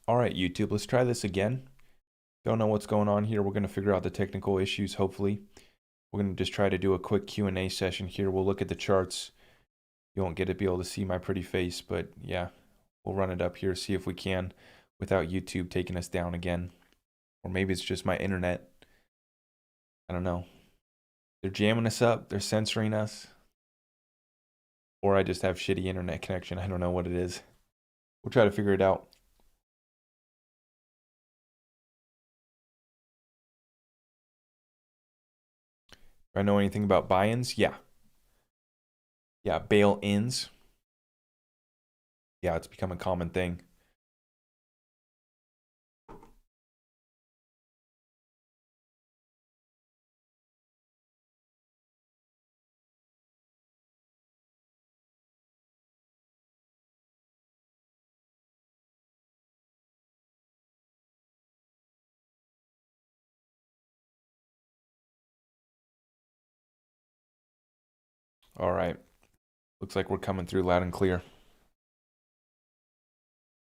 All right, YouTube, let's try this again. Don't know what's going on here. We're going to figure out the technical issues, hopefully. We're going to just try to do a quick Q&A session here. We'll look at the charts. You won't get to be able to see my pretty face, but yeah, we'll run it up here, see if we can without YouTube taking us down again. Or maybe it's just my internet. I don't know. They're jamming us up. They're censoring us. Or I just have shitty internet connection. I don't know what it is. We'll try to figure it out. Do I know anything about buy-ins? Yeah. Yeah, bail-ins. Yeah, it's become a common thing. All right. Looks like we're coming through loud and clear.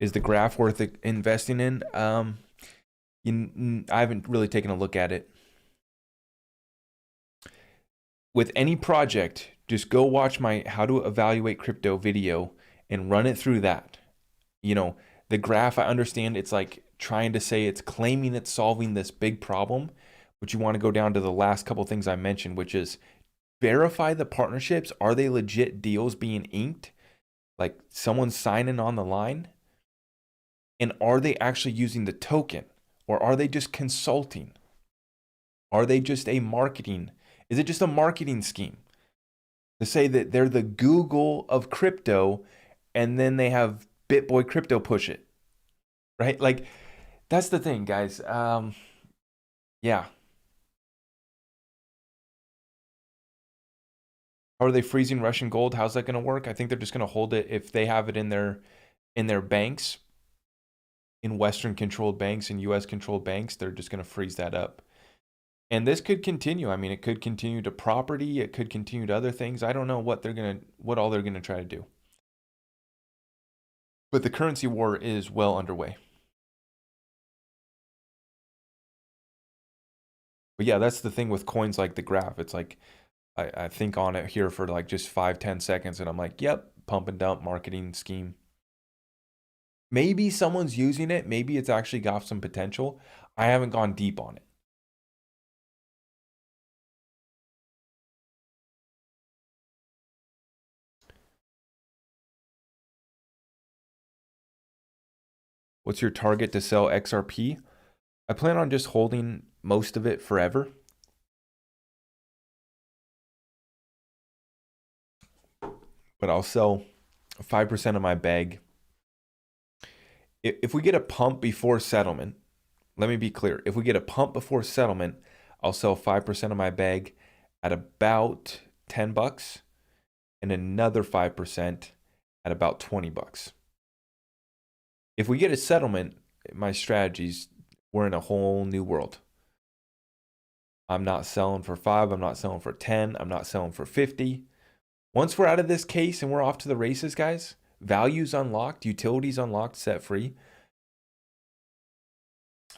Is the graph worth investing in? I haven't really taken a look at it. With any project, just go watch my how to evaluate crypto video and run it through that. You know, the graph, I understand it's like trying to say it's claiming it's solving this big problem, but you want to go down to the last couple things I mentioned, which is verify the partnerships. Are they legit deals being inked? Like someone's signing on the line? And are they actually using the token? Or are they just consulting? Are they just a marketing? Is it just a marketing scheme to say that they're the Google of crypto and then they have BitBoy Crypto push it? Right? Like, that's the thing, guys. Yeah. How are they freezing Russian gold? How's that going to work? I think they're just going to hold it if they have it in their banks, in Western controlled banks and US controlled banks. They're just going to freeze that up. And this could continue. I mean, it could continue to property. It could continue to other things. I don't know what all they're gonna try to do. But the currency war is well underway. But yeah, that's the thing with coins like the graph. It's like I think on it here for like just 5-10 seconds, and I'm like, yep, pump and dump marketing scheme. Maybe someone's using it. Maybe it's actually got some potential. I haven't gone deep on it. What's your target to sell XRP? I plan on just holding most of it forever. But I'll sell 5% of my bag. If we get a pump before settlement, let me be clear. If we get a pump before settlement, I'll sell 5% of my bag at about $10 and another 5% at about $20. If we get a settlement, my strategies, we're in a whole new world. I'm not selling for 5, I'm not selling for 10, I'm not selling for 50. Once we're out of this case and we're off to the races, guys, values unlocked, utilities unlocked, set free,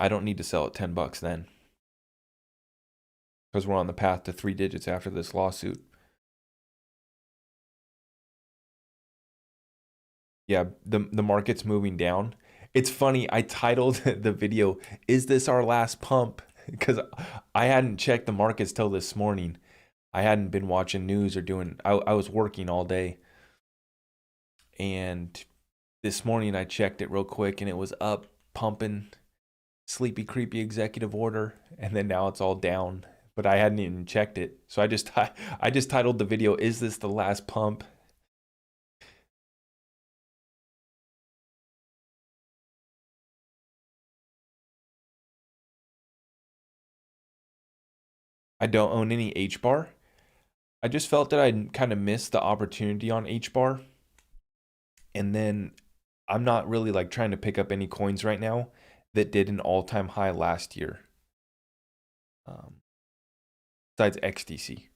I don't need to sell at $10 then, because we're on the path to 3 digits after this lawsuit. Yeah, the market's moving down. It's funny, I titled the video, "Is this our last pump?" Because I hadn't checked the markets till this morning. I hadn't been watching news or I was working all day. And this morning I checked it real quick and it was up, pumping, sleepy, creepy executive order. And then now it's all down, but I hadn't even checked it. So I just titled the video, "Is this the last pump?" I don't own any H bar. I just felt that I kind of missed the opportunity on H bar. And then I'm not really like trying to pick up any coins right now that did an all-time high last year. Besides XDC.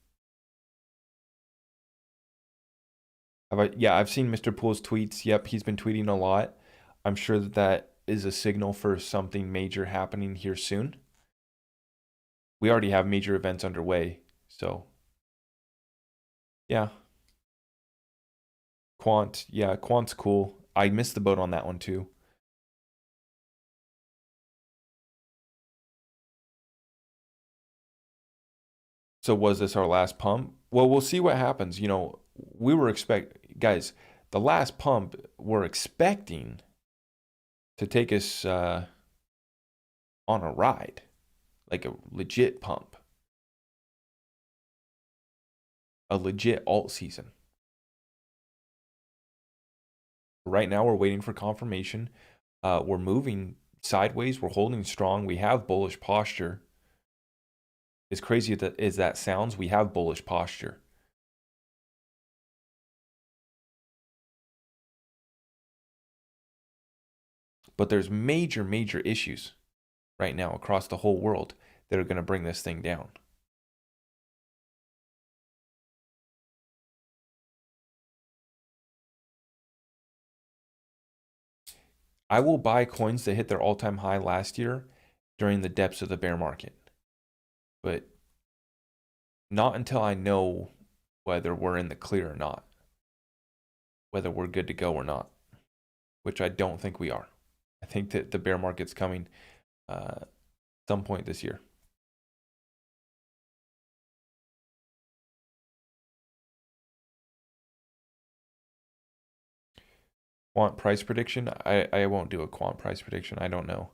Yeah, I've seen Mr. Pool's tweets. Yep, he's been tweeting a lot. I'm sure that is a signal for something major happening here soon. We already have major events underway, so yeah. Quant's cool. I missed the boat on that one too. So was this our last pump? Well, we'll see what happens. We were guys, the last pump we're expecting to take us on a ride, like a legit pump, a legit alt season. Right now, we're waiting for confirmation. We're moving sideways. We're holding strong. We have bullish posture. As crazy as that sounds, we have bullish posture. But there's major, major issues right now across the whole world that are going to bring this thing down. I will buy coins that hit their all-time high last year during the depths of the bear market. But not until I know whether we're in the clear or not. Whether we're good to go or not. Which I don't think we are. I think that the bear market's coming some point this year. Quant price prediction? I won't do a quant price prediction. I don't know.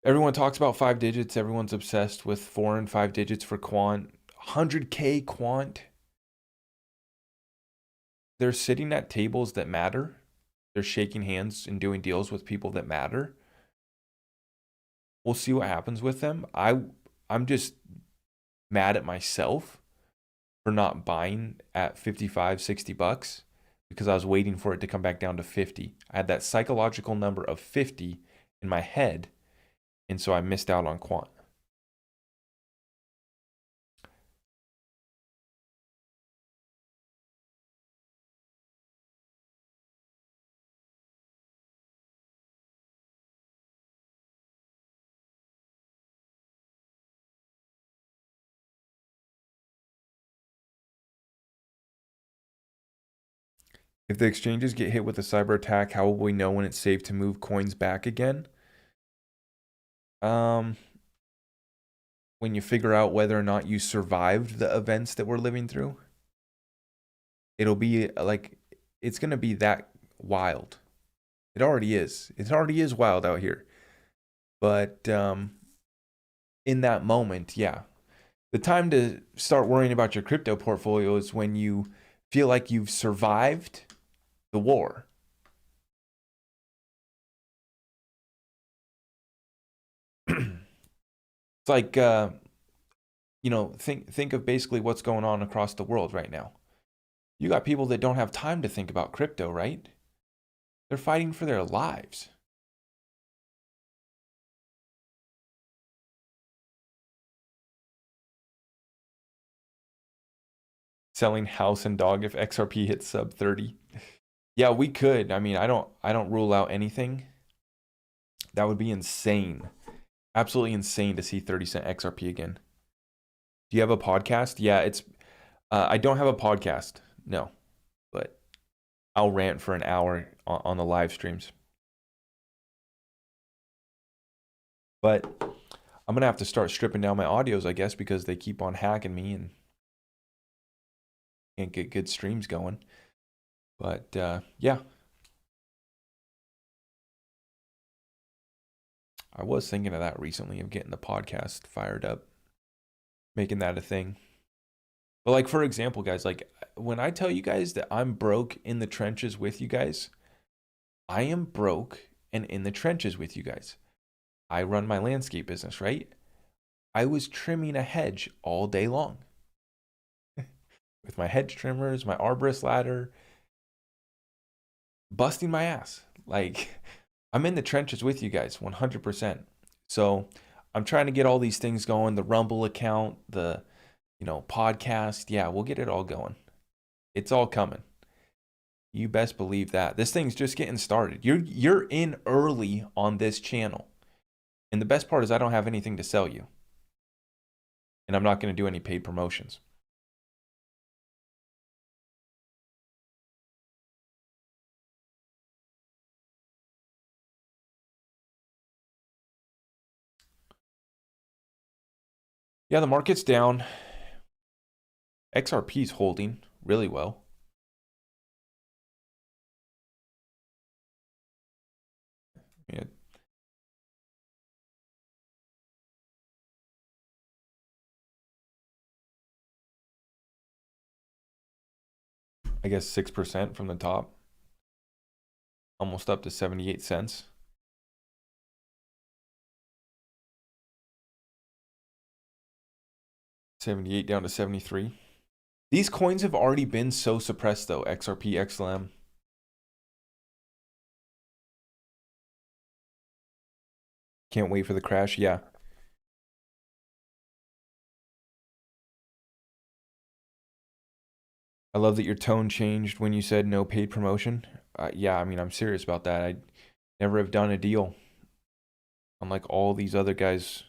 Everyone talks about 5 digits. Everyone's obsessed with 4 and 5 digits for quant. 100K quant. They're sitting at tables that matter. They're shaking hands and doing deals with people that matter. We'll see what happens with them. I'm just mad at myself for not buying at 55, 60 bucks because I was waiting for it to come back down to 50. I had that psychological number of 50 in my head, and so I missed out on quant. If the exchanges get hit with a cyber attack, how will we know when it's safe to move coins back again? When you figure out whether or not you survived the events that we're living through, it'll be like, it's going to be that wild. It already is. It already is wild out here. But in that moment, yeah. The time to start worrying about your crypto portfolio is when you feel like you've survived the war. It's like, think of basically what's going on across the world right now. You got people that don't have time to think about crypto, right? They're fighting for their lives. Selling house and dog if XRP hits sub 30. Yeah, we could. I mean, I don't rule out anything. That would be insane. Absolutely insane to see 30-cent XRP again. Do you have a podcast? Yeah, I don't have a podcast. No. But I'll rant for an hour on the live streams. But I'm going to have to start stripping down my audios, I guess, because they keep on hacking me and can't get good streams going. But yeah. I was thinking of that recently, of getting the podcast fired up, making that a thing. But like, for example, guys, like when I tell you guys that I'm broke in the trenches with you guys, I am broke and in the trenches with you guys. I run my landscape business, right? I was trimming a hedge all day long with my hedge trimmers, my arborist ladder, busting my ass. Like, I'm in the trenches with you guys 100%. So I'm trying to get all these things going, the Rumble account, the podcast. Yeah, we'll get it all going. It's all coming. You best believe that. This thing's just getting started. You're in early on this channel. And the best part is I don't have anything to sell you. And I'm not going to do any paid promotions. Yeah, the market's down. XRP's holding really well. Yeah. I guess 6% from the top. Almost up to 78 cents. 78 down to 73. These coins have already been so suppressed though, XRP, XLM. Can't wait for the crash. Yeah. I love that your tone changed when you said no paid promotion. Yeah, I mean, I'm serious about that. I never have done a deal. Unlike all these other guys,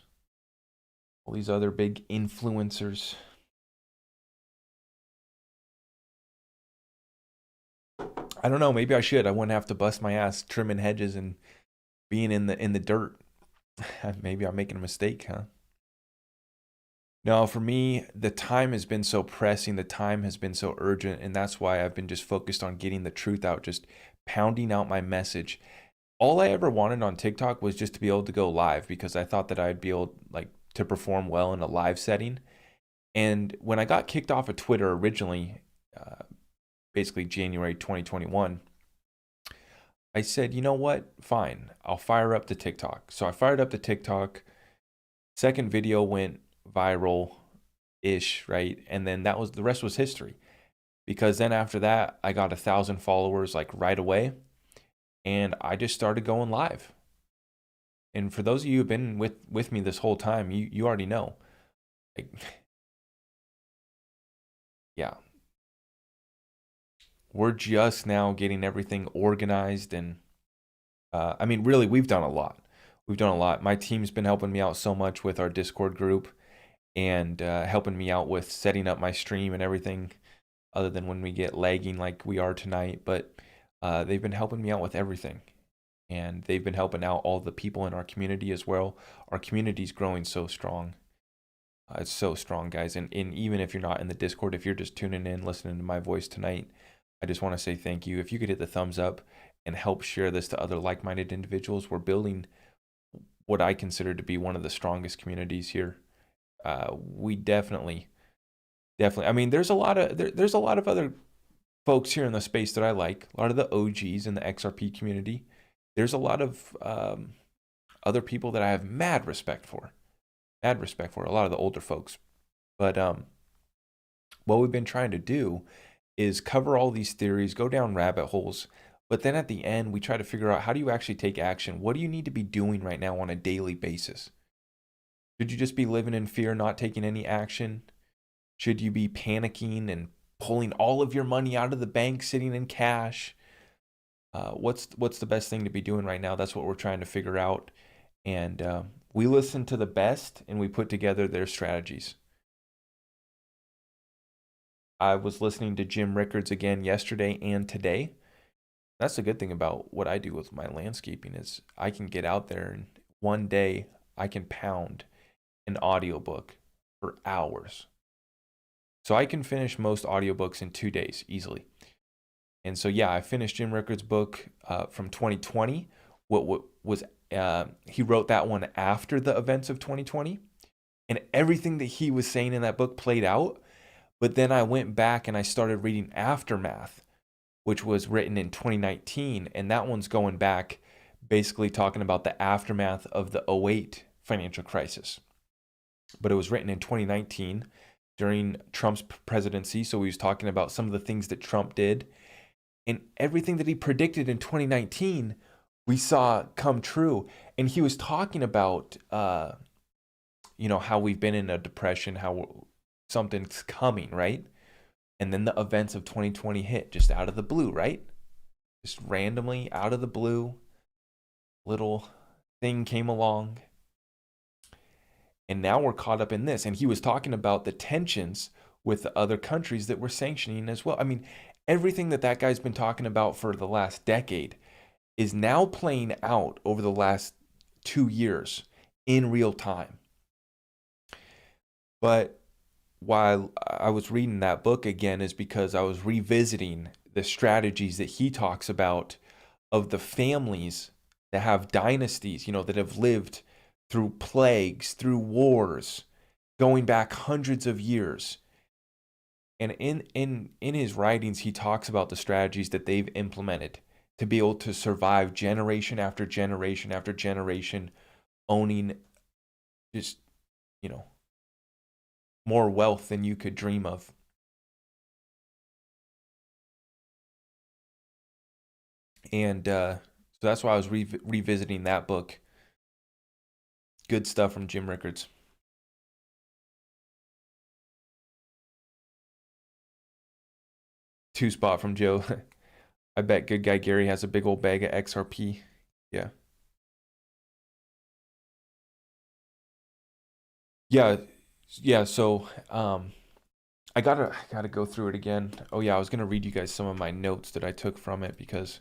all these other big influencers. I don't know. Maybe I should. I wouldn't have to bust my ass trimming hedges and being in the dirt. Maybe I'm making a mistake, huh? No, for me, the time has been so pressing, the time has been so urgent, and that's why I've been just focused on getting the truth out, just pounding out my message. All I ever wanted on TikTok was just to be able to go live because I thought that I'd be able like to perform well in a live setting. And when I got kicked off of Twitter originally, basically January 2021, I said, you know what? Fine, I'll fire up the TikTok. So I fired up the TikTok. Second video went viral-ish, right? And then the rest was history. Because then after that, I got 1,000 followers like right away. And I just started going live. And for those of you who've been with me this whole time, you already know. Like, yeah. We're just now getting everything organized. And I mean, really, we've done a lot. We've done a lot. My team's been helping me out so much with our Discord group and helping me out with setting up my stream and everything other than when we get lagging like we are tonight. But they've been helping me out with everything. And they've been helping out all the people in our community as well. Our community's growing so strong. It's so strong, guys. And even if you're not in the Discord, if you're just tuning in, listening to my voice tonight, I just want to say thank you. If you could hit the thumbs up and help share this to other like-minded individuals, we're building what I consider to be one of the strongest communities here. We definitely. I mean, there's a lot of other folks here in the space that I like. A lot of the OGs in the XRP community. There's a lot of other people that I have mad respect for. A lot of the older folks. But what we've been trying to do is cover all these theories, go down rabbit holes, but then at the end, we try to figure out how do you actually take action? What do you need to be doing right now on a daily basis? Should you just be living in fear, not taking any action? Should you be panicking and pulling all of your money out of the bank, sitting in cash? What's the best thing to be doing right now? That's what we're trying to figure out. And we listen to the best and we put together their strategies. I was listening to Jim Rickards again yesterday and today. That's the good thing about what I do with my landscaping is I can get out there and one day I can pound an audiobook for hours. So I can finish most audiobooks in 2 days easily. And so, yeah, I finished Jim Rickards' book from 2020. What was he wrote that one after the events of 2020, and everything that he was saying in that book played out. But then I went back and I started reading Aftermath, which was written in 2019, and that one's going back, basically talking about the aftermath of the '08 financial crisis. But it was written in 2019 during Trump's presidency, so he was talking about some of the things that Trump did. And everything that he predicted in 2019, we saw come true. And he was talking about, how we've been in a depression, how something's coming, right? And then the events of 2020 hit just out of the blue, right? Just randomly, out of the blue, little thing came along. And now we're caught up in this. And he was talking about the tensions with the other countries that were sanctioning as well. I mean, everything that guy's been talking about for the last decade is now playing out over the last 2 years in real time. But while I was reading that book again is because I was revisiting the strategies that he talks about of the families that have dynasties, that have lived through plagues, through wars, going back hundreds of years. And in his writings, he talks about the strategies that they've implemented to be able to survive generation after generation after generation, owning just, more wealth than you could dream of. And so that's why I was revisiting that book. Good stuff from Jim Rickards. Two spot from Joe. I bet good guy Gary has a big old bag of XRP. Yeah. Yeah. So I gotta go through it again. Oh yeah, I was gonna read you guys some of my notes that I took from it because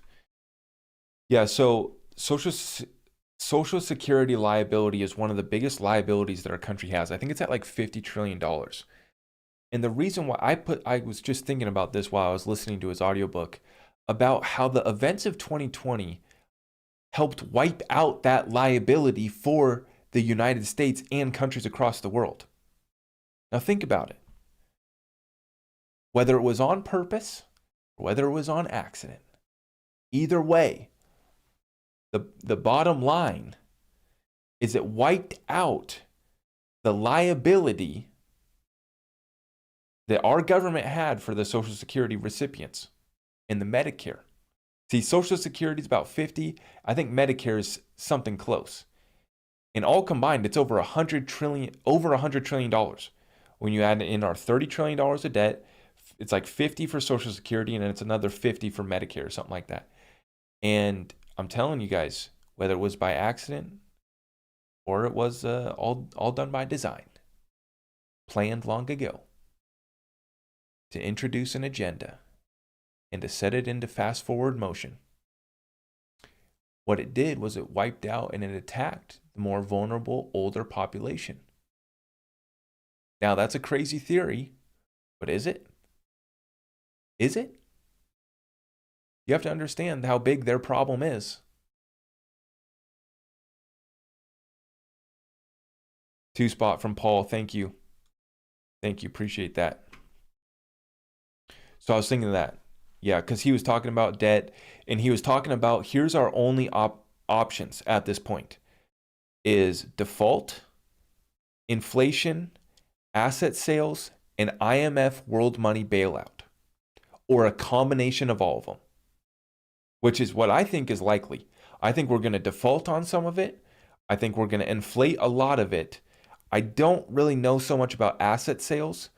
so social security liability is one of the biggest liabilities that our country has. I think it's at like $50 trillion. And the reason why I was just thinking about this while I was listening to his audiobook about how the events of 2020 helped wipe out that liability for the United States and countries across the world. Now think about it. Whether it was on purpose or whether it was on accident, either way, the bottom line is it wiped out the liability that our government had for the Social Security recipients and the Medicare. See, Social Security is about 50. I think Medicare is something close. And all combined, it's over $100 trillion. When you add in our $30 trillion of debt, it's like 50 for Social Security, and then it's another 50 for Medicare or something like that. And I'm telling you guys, whether it was by accident or it was all done by design, planned long ago, to introduce an agenda and to set it into fast forward motion, what it did was it wiped out and it attacked the more vulnerable older population. Now that's a crazy theory, but is it? Is it? You have to understand how big their problem is. Two spot from Paul. Thank you. Appreciate that. So I was thinking of that. Yeah, because he was talking about debt and he was talking about here's our only options at this point is default, inflation, asset sales, and IMF world money bailout, or a combination of all of them, which is what I think is likely. I think we're going to default on some of it. I think we're going to inflate a lot of it. I don't really know so much about asset sales.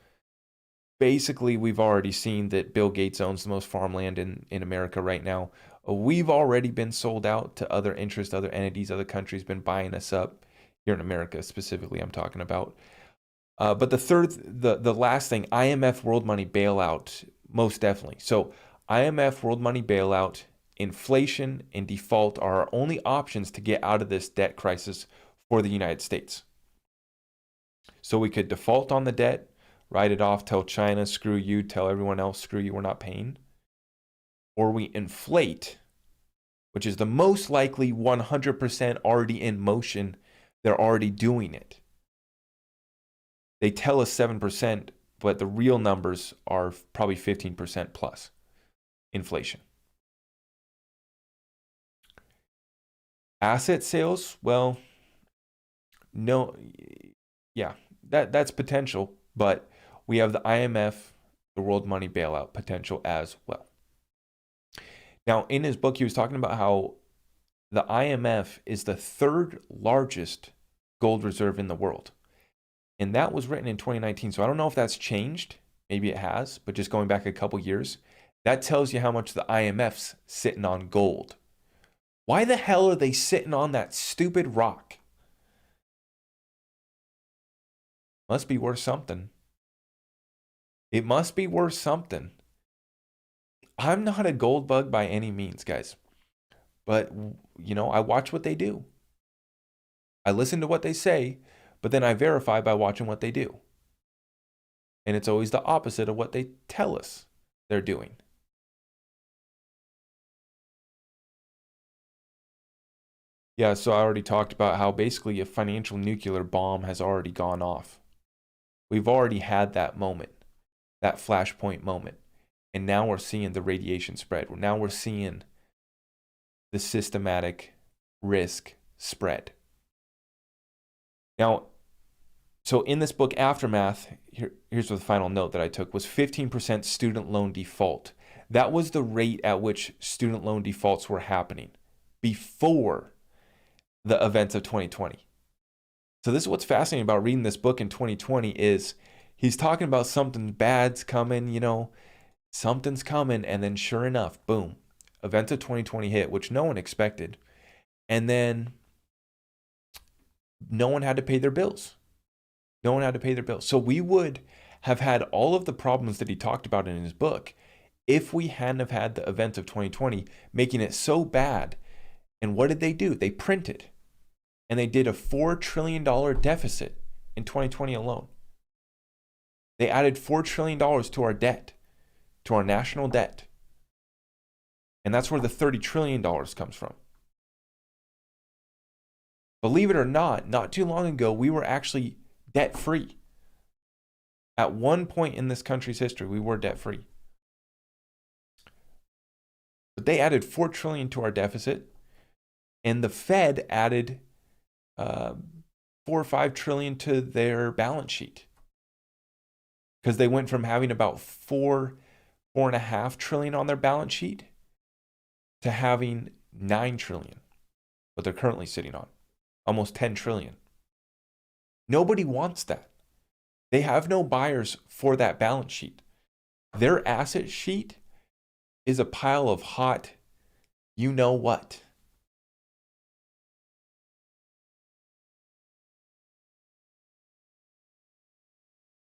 Basically, we've already seen that Bill Gates owns the most farmland in America right now. We've already been sold out to other interests, other entities, other countries been buying us up. Here in America specifically, I'm talking about. But the last thing, IMF world money bailout, most definitely. So IMF world money bailout, inflation, and default are our only options to get out of this debt crisis for the United States. So we could default on the debt, write it off, tell China, screw you, tell everyone else, screw you, we're not paying. Or we inflate, which is the most likely 100% already in motion. They're already doing it. They tell us 7%, but the real numbers are probably 15% plus inflation. Asset sales, well, no, yeah, that's potential, but we have the IMF, the world money bailout potential as well. Now, in his book, he was talking about how the IMF is the third largest gold reserve in the world. And that was written in 2019. So I don't know if that's changed. Maybe it has, but just going back a couple years, That tells you how much the IMF's sitting on gold. Why the hell are they sitting on that stupid rock? Must be worth something. It must be worth something. I'm not a gold bug by any means, guys. But, I watch what they do. I listen to what they say, but then I verify by watching what they do. And it's always the opposite of what they tell us they're doing. Yeah, so I already talked about how basically a financial nuclear bomb has already gone off. We've already had that moment, that flashpoint moment. And now we're seeing the radiation spread. Now we're seeing the systematic risk spread. Now, so in this book, Aftermath, here's the final note that I took, was 15% student loan default. That was the rate at which student loan defaults were happening before the events of 2020. So this is what's fascinating about reading this book in 2020 is he's talking about something bad's coming, something's coming, and then sure enough, boom, events of 2020 hit, which no one expected. And then no one had to pay their bills. No one had to pay their bills. So we would have had all of the problems that he talked about in his book if we hadn't have had the events of 2020 making it so bad. And what did they do? They printed. And they did a $4 trillion deficit in 2020 alone. They added $4 trillion to our debt, to our national debt. And that's where the $30 trillion comes from. Believe it or not too long ago, we were actually debt-free. At one point in this country's history, we were debt-free. But they added $4 trillion to our deficit, and the Fed added 4 or 5 trillion to their balance sheet. Because they went from having about 4.5 trillion on their balance sheet to having 9 trillion, what they're currently sitting on. Almost 10 trillion. Nobody wants that. They have no buyers for that balance sheet. Their asset sheet is a pile of hot, you know what.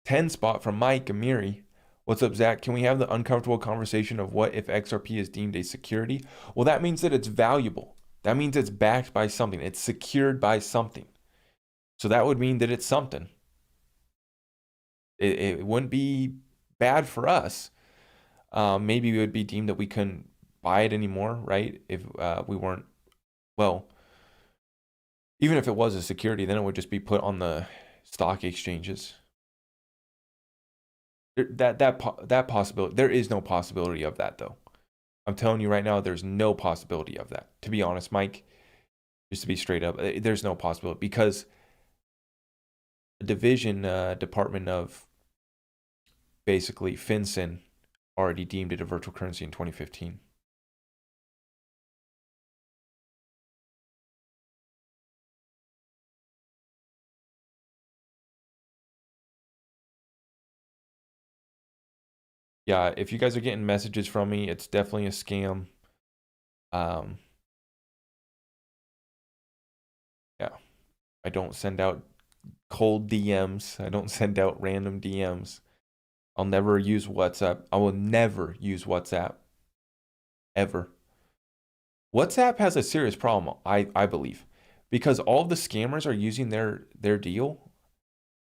Ten spot from Mike Amiri. What's up, Zach? Can we have the uncomfortable conversation of what if XRP is deemed a security? Well, that means that it's valuable. That means it's backed by something. It's secured by something. So that would mean that it's something. It wouldn't be bad for us. Maybe it would be deemed that we couldn't buy it anymore, right? If we weren't, well, even if it was a security, then it would just be put on the stock exchanges. That possibility, there is no possibility of that, though. I'm telling you right now, there's no possibility of that. To be honest, Mike, just to be straight up, there's no possibility because the department of basically FinCEN already deemed it a virtual currency in 2015. Yeah, if you guys are getting messages from me, it's definitely a scam. Yeah, I don't send out cold DMs. I don't send out random DMs. I'll never use WhatsApp. I will never use WhatsApp. Ever. WhatsApp has a serious problem, I believe. Because all of the scammers are using their deal.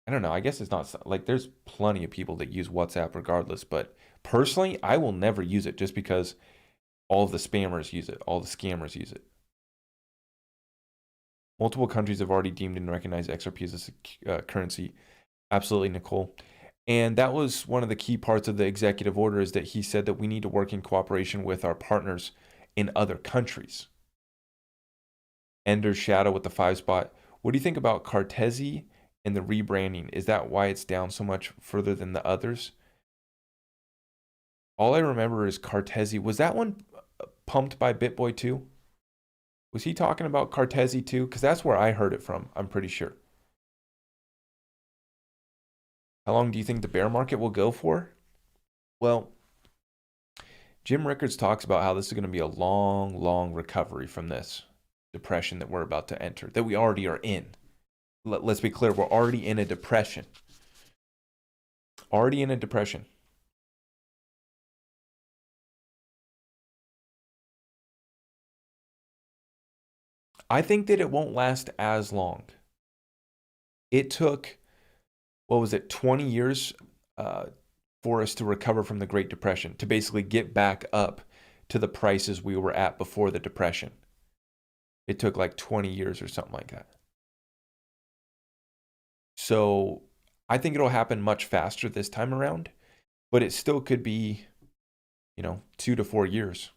I don't know. I guess it's not like there's plenty of people that use WhatsApp regardless. But personally, I will never use it just because all of the spammers use it. All the scammers use it. Multiple countries have already deemed and recognized XRP as a currency. Absolutely, Nicole. And that was one of the key parts of the executive order is that he said that we need to work in cooperation with our partners in other countries. Ender's Shadow with the 5 spot. What do you think about Cartesi and the rebranding? Is that why it's down so much further than the others? All I remember is Cartesi. Was that one pumped by BitBoy too? Was he talking about Cartesi too? Because that's where I heard it from, I'm pretty sure. How long do you think the bear market will go for? Well, Jim Rickards talks about how this is going to be a long, long recovery from this depression that we're about to enter, that we already are in. Let's be clear, we're already in a depression. Already in a depression. I think that it won't last as long. It took, what was it, 20 years for us to recover from the Great Depression, to basically get back up to the prices we were at before the Depression. It took like 20 years or something like that. So I think it'll happen much faster this time around, but it still could be, 2 to 4 years.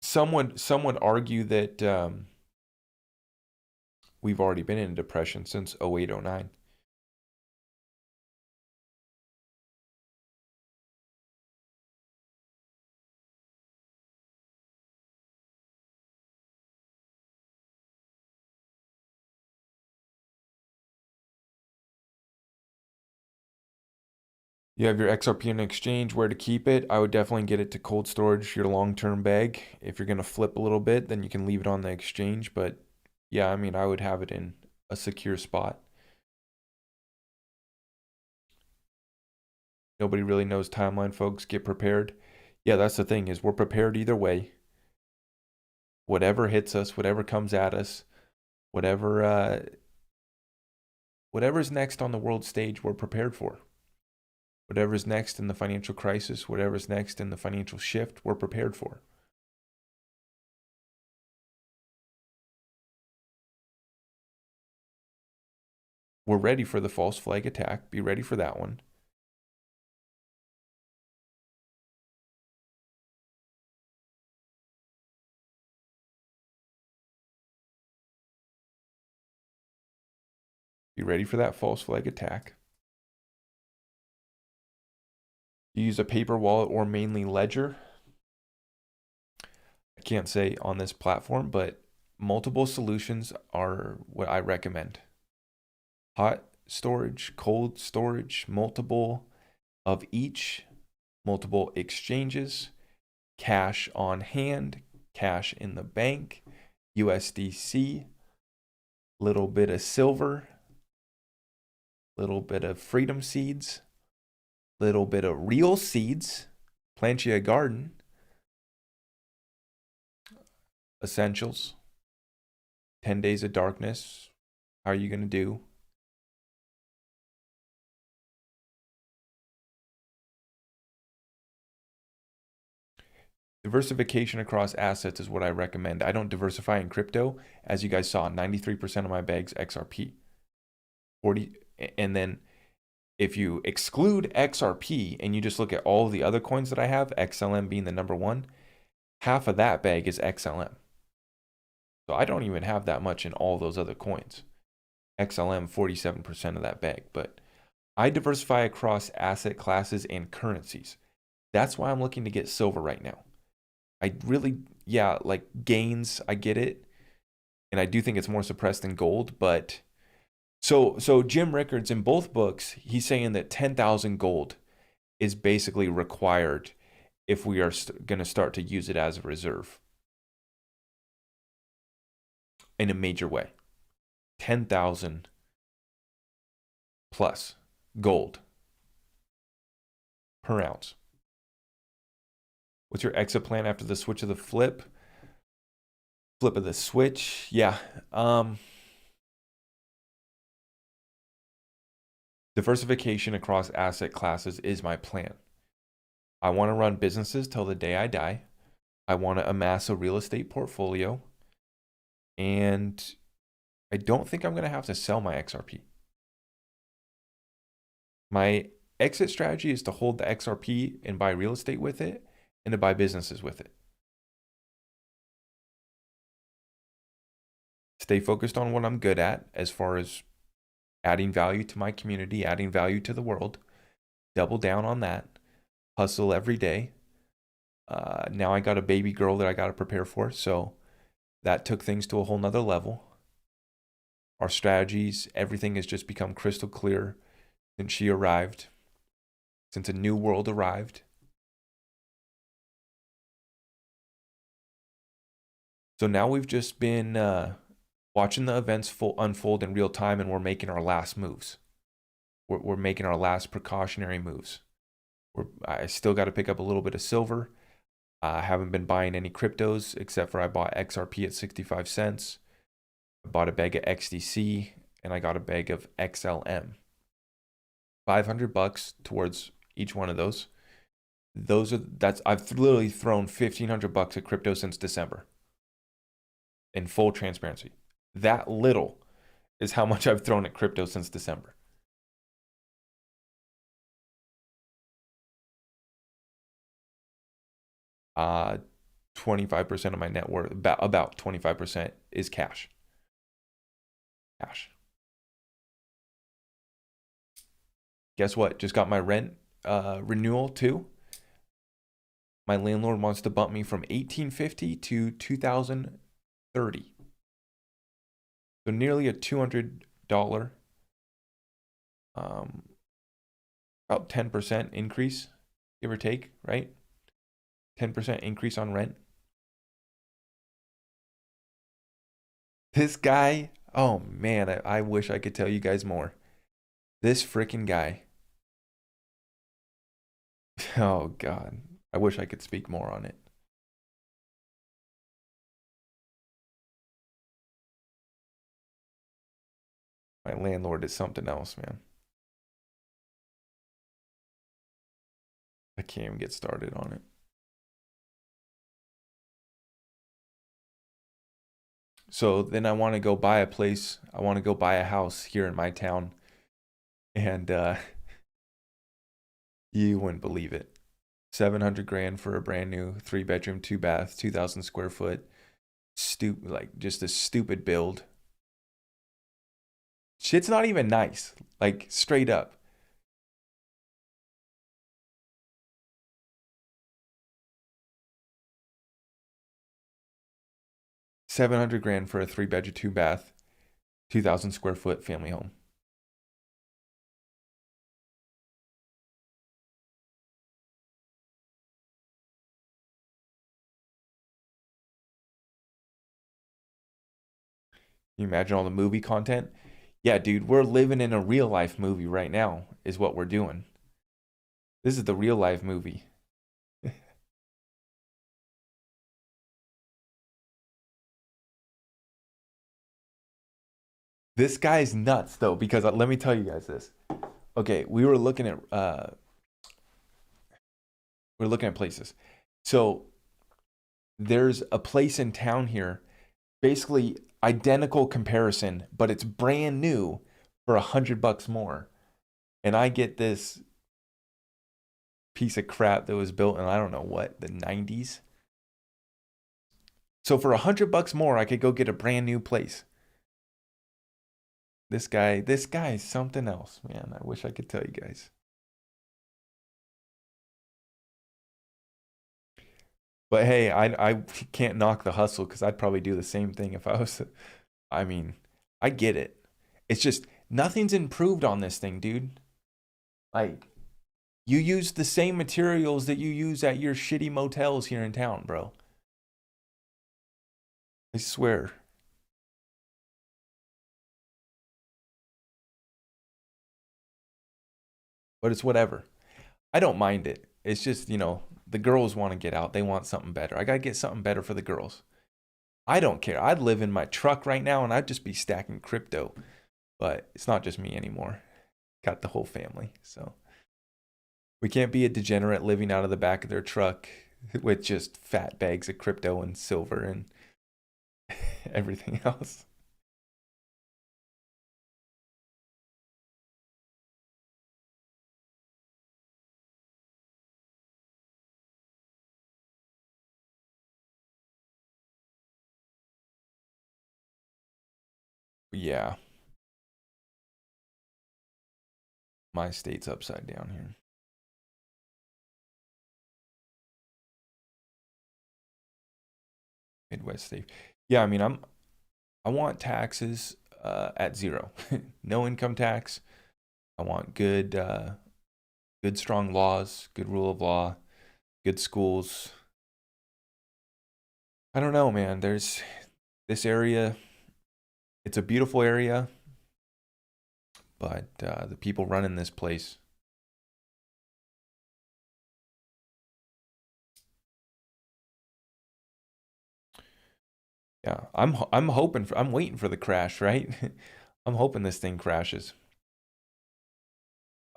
Some would argue that we've already been in a depression since 08, 09. You have your XRP in exchange, where to keep it. I would definitely get it to cold storage, your long-term bag. If you're going to flip a little bit, then you can leave it on the exchange. But yeah, I mean, I would have it in a secure spot. Nobody really knows timeline, folks. Get prepared. Yeah, that's the thing, is we're prepared either way. Whatever hits us, whatever comes at us, whatever's next on the world stage, we're prepared for. Whatever's next in the financial crisis, whatever's next in the financial shift, we're prepared for. We're ready for the false flag attack. Be ready for that one. Be ready for that false flag attack. You use a paper wallet or mainly ledger. I can't say on this platform, but multiple solutions are what I recommend. Hot storage, cold storage, multiple of each, multiple exchanges, cash on hand, cash in the bank, USDC, little bit of silver, little bit of freedom seeds, little bit of real seeds, plant you a garden, essentials, 10 days of darkness. How are you going to do? Diversification across assets is what I recommend. I don't diversify in crypto. As you guys saw, 93% of my bag's XRP. 40, and then if you exclude XRP and you just look at all the other coins that I have, XLM being the number one, half of that bag is XLM. So I don't even have that much in all those other coins. XLM, 47% of that bag. But I diversify across asset classes and currencies. That's why I'm looking to get silver right now. I really, like gains, I get it. And I do think it's more suppressed than gold, but so Jim Rickards in both books, he's saying that 10,000 gold is basically required if we are going to start to use it as a reserve in a major way. 10,000 plus gold per ounce. What's your exit plan after the switch of the flip? Flip of the switch? Yeah. Diversification across asset classes is my plan. I want to run businesses till the day I die. I want to amass a real estate portfolio. And I don't think I'm going to have to sell my XRP. My exit strategy is to hold the XRP and buy real estate with it, and to buy businesses with it. Stay focused on what I'm good at as far as adding value to my community, adding value to the world. Double down on that. Hustle every day. Now I got a baby girl that I got to prepare for, so that took things to a whole nother level. Our strategies, everything has just become crystal clear. since she arrived, since a new world arrived. So now we've just been watching the events unfold in real time, and we're making our last moves. We're making our last precautionary moves. I still got to pick up a little bit of silver. I haven't been buying any cryptos except for I bought XRP at 65 cents. I bought a bag of XDC and I got a bag of XLM. $500 towards each one of those. I've literally thrown $1,500 at crypto since December. In full transparency. That little is how much I've thrown at crypto since December. Uh 25% of my net worth, about 25% is cash. Cash. Guess what? Just got my rent renewal too. My landlord wants to bump me from $1,850 to $2,030. So nearly a $200, about 10% increase, give or take, right? 10% increase on rent. This guy, oh man, I wish I could tell you guys more. This freaking guy. Oh God, I wish I could speak more on it. My landlord is something else, man. I can't even get started on it. So then I want to go buy a place. I want to go buy a house here in my town. And you wouldn't believe it. 700 grand for a brand new 3-bedroom, 2-bath, 2,000 square foot. Like just a stupid build. Shit's not even nice. Like straight up. $700 grand for a 3-bedroom, 2-bath, 2,000 square foot family home. Can you imagine all the movie content? Yeah, dude, we're living in a real life movie right now, is what we're doing. This is the real life movie. This guy's nuts though, because let me tell you guys this. Okay, we're looking at places. So there's a place in town here, basically identical comparison, but it's brand new for $100 more. And I get this piece of crap that was built in, I don't know what, the 90s. So for $100 more, I could go get a brand new place. This guy is something else, man. I wish I could tell you guys. But hey, I can't knock the hustle because I'd probably do the same thing if I was. I mean, I get it. It's just nothing's improved on this thing, dude. Like, you use the same materials that you use at your shitty motels here in town, bro. I swear. But it's whatever. I don't mind it. It's just, the girls want to get out. They want something better. I got to get something better for the girls. I don't care. I'd live in my truck right now and I'd just be stacking crypto. But it's not just me anymore. Got the whole family. So we can't be a degenerate living out of the back of their truck with just fat bags of crypto and silver and everything else. Yeah, my state's upside down here. Midwest state. Yeah, I mean, I want taxes at zero. No income tax. I want good strong laws, good rule of law, good schools. I don't know, man. There's this area. It's a beautiful area, but the people running this place. Yeah, I'm waiting for the crash, right? I'm hoping this thing crashes.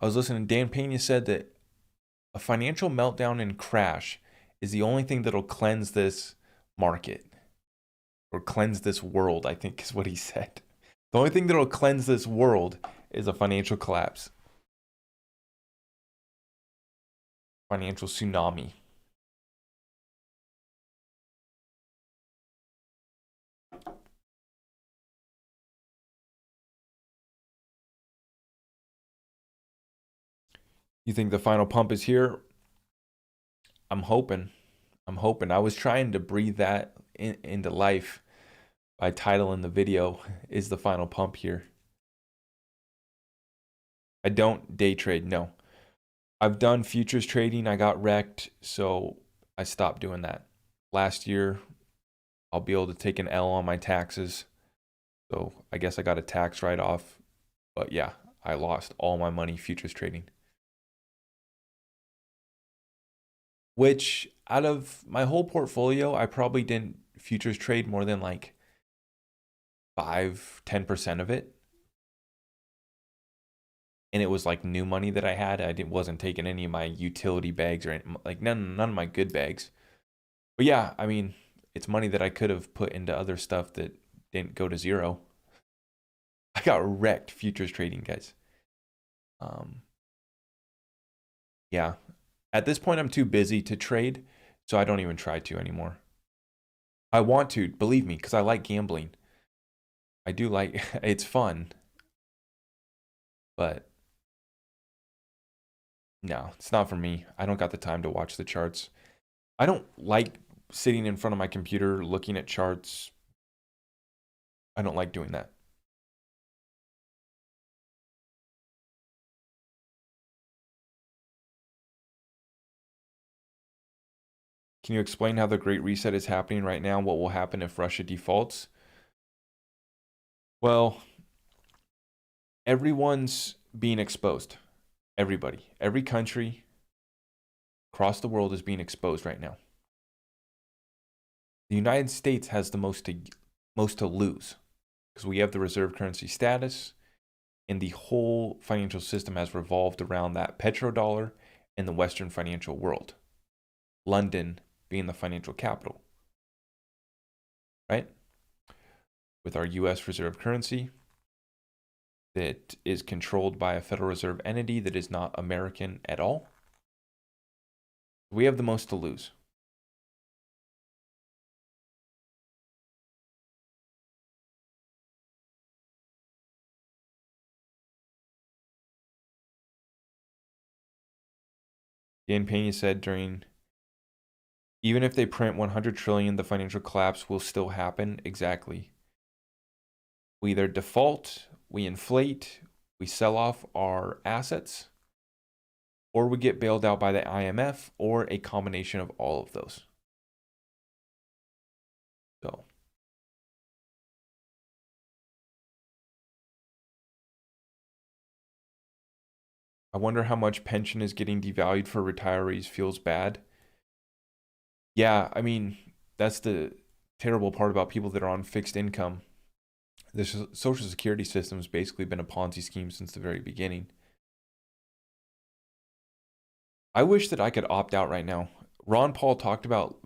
I was listening. Dan Pena said that a financial meltdown and crash is the only thing that'll cleanse this market or cleanse this world, I think is what he said. The only thing that'll cleanse this world is a financial collapse, financial tsunami. You think the final pump is here? I'm hoping. I'm hoping. I was trying to breathe that into life by titling the video, Is the Final Pump Here? I don't day trade, no. I've done futures trading. I got wrecked, so I stopped doing that. Last year, I'll be able to take an L on my taxes. So I guess I got a tax write-off. But yeah, I lost all my money futures trading. Which out of my whole portfolio, I probably didn't futures trade more than like 5-10% of it. And it was like new money that I had. Wasn't taking any of my utility bags or like none of my good bags. But yeah, I mean, it's money that I could have put into other stuff that didn't go to zero. I got wrecked futures trading, guys. Yeah. At this point, I'm too busy to trade, so I don't even try to anymore. I want to, believe me, because I like gambling. I do like it's fun, but no, it's not for me. I don't got the time to watch the charts. I don't like sitting in front of my computer looking at charts. I don't like doing that. Can you explain how the Great Reset is happening right now? What will happen if Russia defaults? Well, everyone's being exposed. Everybody, every country across the world is being exposed right now. The United States has the most to lose because we have the reserve currency status, and the whole financial system has revolved around that petrodollar in the Western financial world. London being the financial capital, right? With our US reserve currency that is controlled by a Federal Reserve entity that is not American at all. We have the most to lose. Dan Pena said even if they print 100 trillion, the financial collapse will still happen. Exactly. We either default, we inflate, we sell off our assets, or we get bailed out by the IMF, or a combination of all of those. So I wonder how much pension is getting devalued for retirees feels bad. Yeah, I mean, that's the terrible part about people that are on fixed income. The Social Security system has basically been a Ponzi scheme since the very beginning. I wish that I could opt out right now. Ron Paul talked about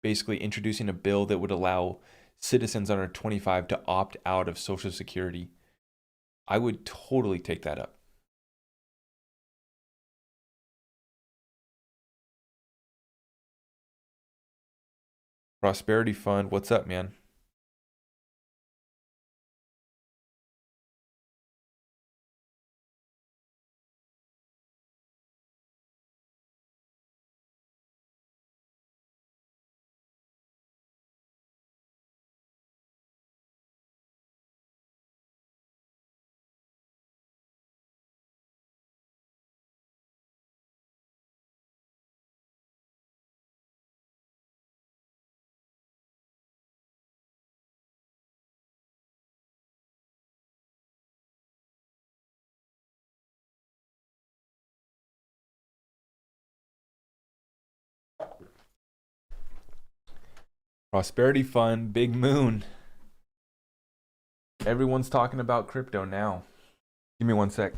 basically introducing a bill that would allow citizens under 25 to opt out of Social Security. I would totally take that up. Prosperity Fund, what's up, man? Prosperity Fund, big moon. Everyone's talking about crypto now. Give me one sec.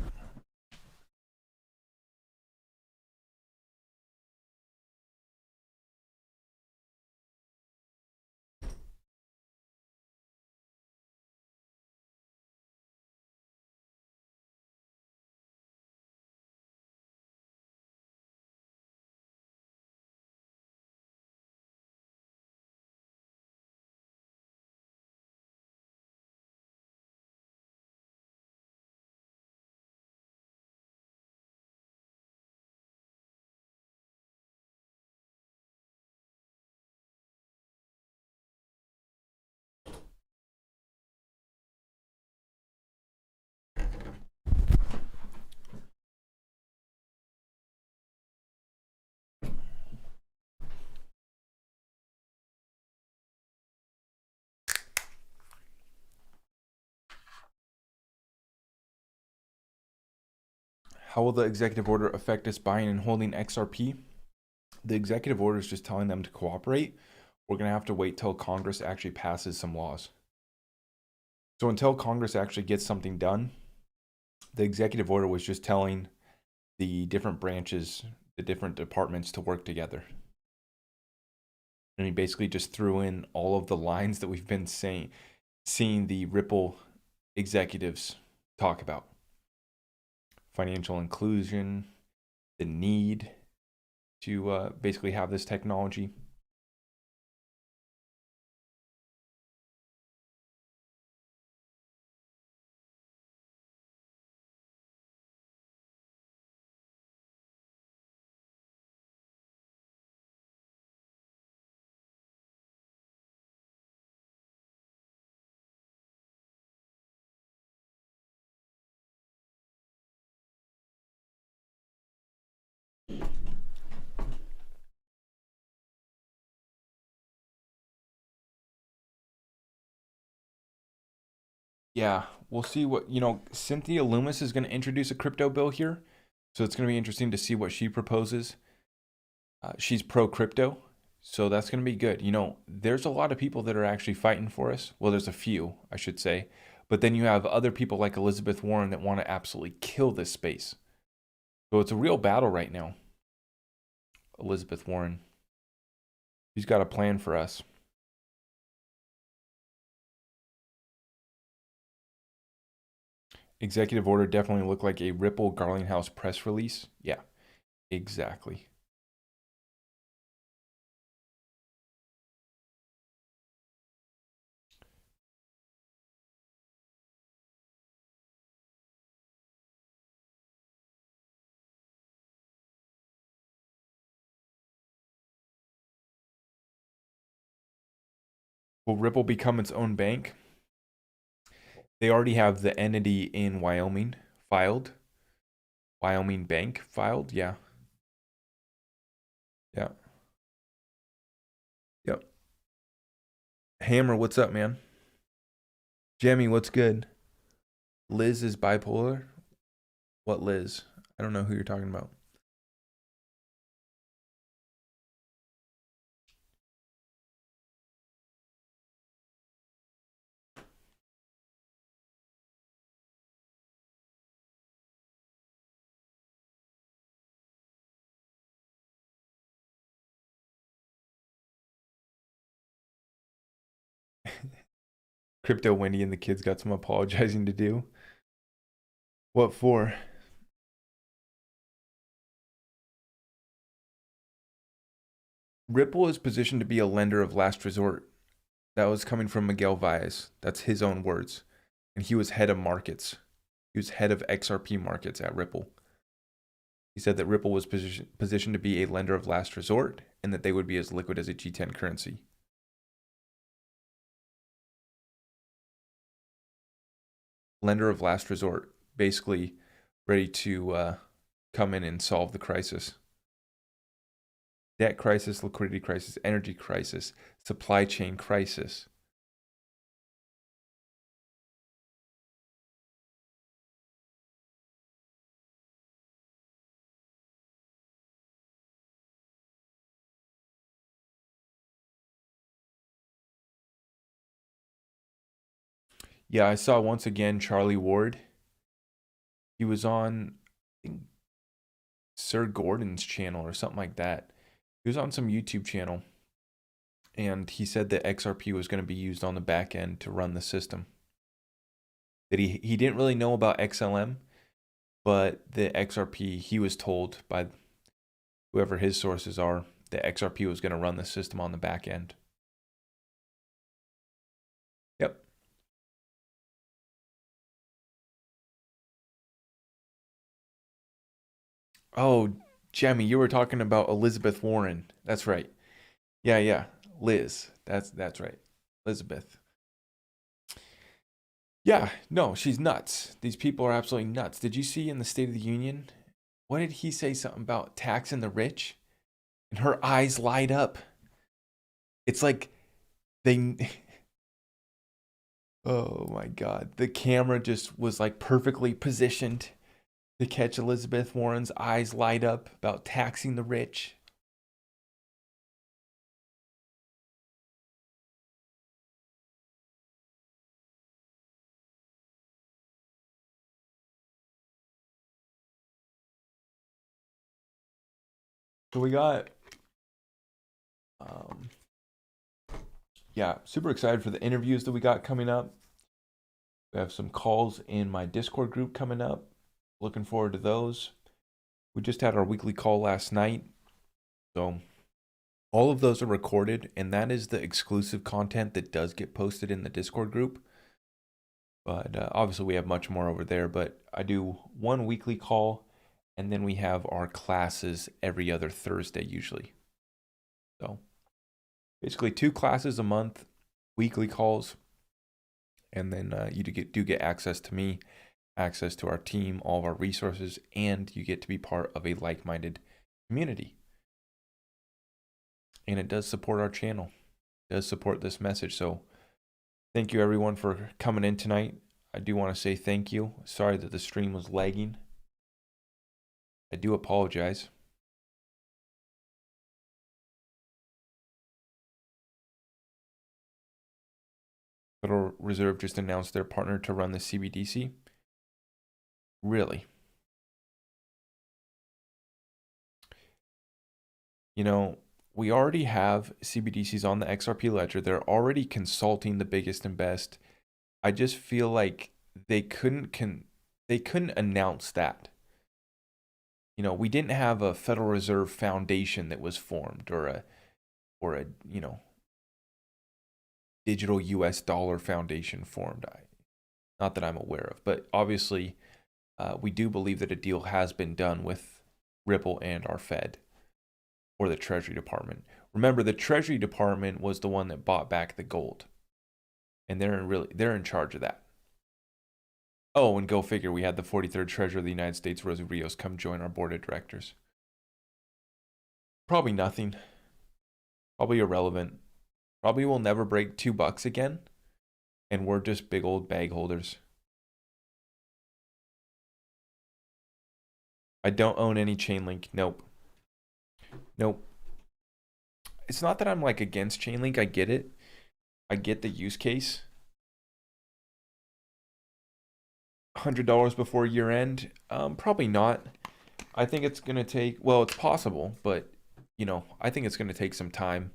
How will the executive order affect us buying and holding XRP? The executive order is just telling them to cooperate. We're going to have to wait till Congress actually passes some laws. So until Congress actually gets something done, the executive order was just telling the different branches, the different departments to work together. And he basically just threw in all of the lines that we've been seeing the Ripple executives talk about. Financial inclusion, the need to basically have this technology. Yeah, we'll see what, Cynthia Loomis is going to introduce a crypto bill here. So it's going to be interesting to see what she proposes. She's pro crypto. So that's going to be good. There's a lot of people that are actually fighting for us. Well, there's a few, I should say. But then you have other people like Elizabeth Warren that want to absolutely kill this space. So it's a real battle right now. Elizabeth Warren. She's got a plan for us. Executive order definitely looked like a Ripple Garlinghouse press release. Yeah, exactly. Will Ripple become its own bank? They already have the entity in Wyoming filed. Wyoming Bank filed, yeah. Yeah. Yep. Hammer, what's up, man? Jemmy, what's good? Liz is bipolar? What Liz? I don't know who you're talking about. Crypto Wendy and the kids got some apologizing to do. What for? Ripple is positioned to be a lender of last resort. That was coming from Miguel Valles. That's his own words. And he was head of markets. He was head of XRP markets at Ripple. He said that Ripple was positioned to be a lender of last resort and that they would be as liquid as a G10 currency. Lender of last resort, basically ready to come in and solve the crisis. Debt crisis, liquidity crisis, energy crisis, supply chain crisis. Yeah, I saw once again Charlie Ward. He was on, I think, Sir Gordon's channel or something like that. He was on some YouTube channel, and he said that XRP was going to be used on the back end to run the system. That he didn't really know about XLM, but the XRP, he was told by whoever his sources are, that XRP was going to run the system on the back end. Yep. Oh, Jemmy, you were talking about Elizabeth Warren. That's right. Yeah, yeah. Liz. That's right. Elizabeth. Yeah, no, she's nuts. These people are absolutely nuts. Did you see in the State of the Union? What did he say? Something about taxing the rich? And her eyes light up. It's like they oh my God. The camera just was like perfectly positioned to catch Elizabeth Warren's eyes light up about taxing the rich. So we got um yeah, super excited for the interviews that we got coming up. We have some calls in my Discord group coming up. Looking forward to those. We just had our weekly call last night. So all of those are recorded, and that is the exclusive content that does get posted in the Discord group. But obviously we have much more over there, but I do one weekly call, and then we have our classes every other Thursday usually. So basically 2 classes a month, weekly calls, and then you do get access to me, access to our team, all of our resources, and you get to be part of a like-minded community. And it does support our channel. It does support this message. So thank you everyone for coming in tonight. I do want to say thank you. Sorry that the stream was lagging. I do apologize. Federal Reserve just announced their partner to run the CBDC. Really? You know, we already have CBDCs on the XRP ledger. They're already consulting the biggest and best. I just feel like they couldn't announce that. You know, we didn't have a Federal Reserve Foundation that was formed, or a you know, digital US dollar foundation formed. Not that I'm aware of, but obviously we do believe that a deal has been done with Ripple and our Fed, or the Treasury Department. Remember, the Treasury Department was the one that bought back the gold, and they're in charge of that. Oh, and go figure, we had the 43rd Treasurer of the United States, Rosie Rios, come join our board of directors. Probably nothing. Probably irrelevant. Probably will never break $2 again, and we're just big old bag holders. I don't own any Chainlink. Nope. Nope. It's not that I'm like against Chainlink. I get it. I get the use case. $100 before year end? Probably not. I think it's gonna take. Well, it's possible, but you know, I think it's gonna take some time.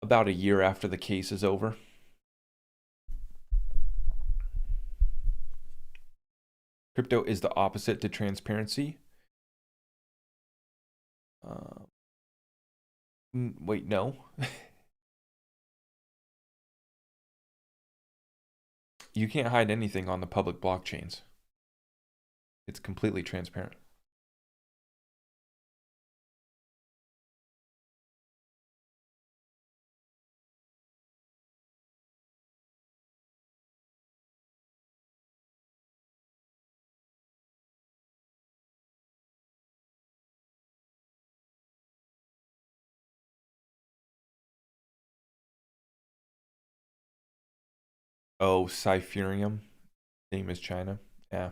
About a year after the case is over. Crypto is the opposite to transparency. Wait, no. You can't hide anything on the public blockchains. It's completely transparent. Oh, Cypherium, same as China. Yeah,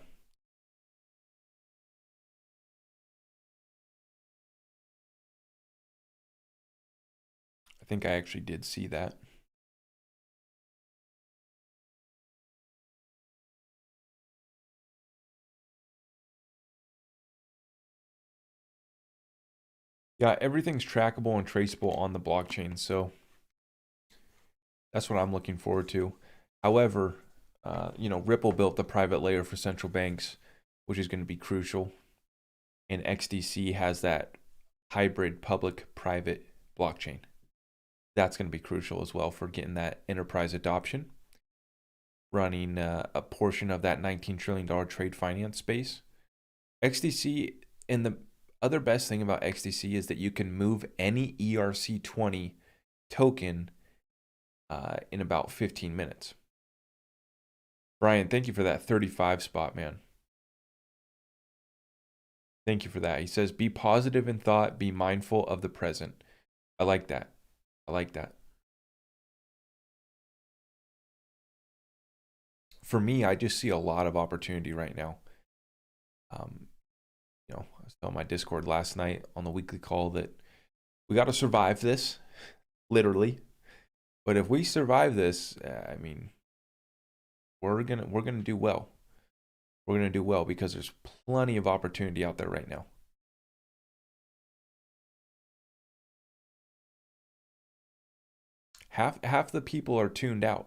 I think I actually did see that. Yeah, everything's trackable and traceable on the blockchain, so that's what I'm looking forward to. However, Ripple built the private layer for central banks, which is going to be crucial, and XDC has that hybrid public-private blockchain. That's going to be crucial as well for getting that enterprise adoption, running a portion of that $19 trillion trade finance space. XDC, and the other best thing about XDC is that you can move any ERC20 token in about 15 minutes. Brian, thank you for that 35 spot, man. Thank you for that. He says, be positive in thought, be mindful of the present. I like that. I like that. For me, I just see a lot of opportunity right now. I was telling my Discord last night on the weekly call that we got to survive this, literally. But if we survive this, I mean, we're gonna do well. We're gonna do well because there's plenty of opportunity out there right now. Half the people are tuned out,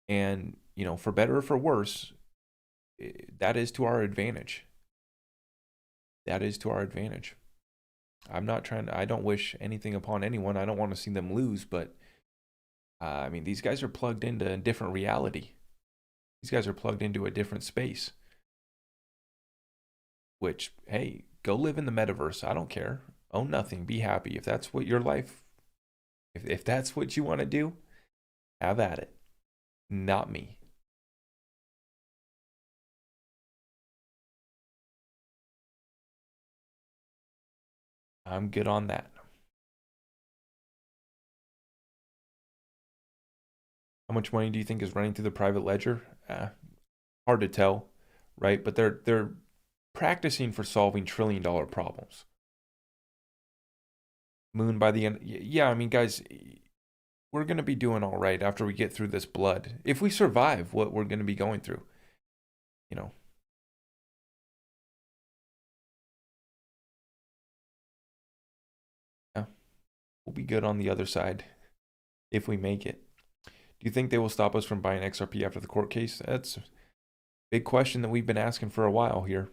and for better or for worse, that is to our advantage. That is to our advantage. I don't wish anything upon anyone. I don't want to see them lose, but I mean, these guys are plugged into a different reality. These guys are plugged into a different space. Which, hey, go live in the metaverse. I don't care. Own nothing. Be happy. If that's what your life, if that's what you want to do, have at it. Not me. I'm good on that. How much money do you think is running through the private ledger? Hard to tell, right? But they're practicing for solving trillion-dollar problems. Moon by the end. Yeah, I mean, guys, we're going to be doing all right after we get through this blood. If we survive what we're going to be going through, you know. Yeah, we'll be good on the other side if we make it. Do you think they will stop us from buying XRP after the court case? That's a big question that we've been asking for a while here.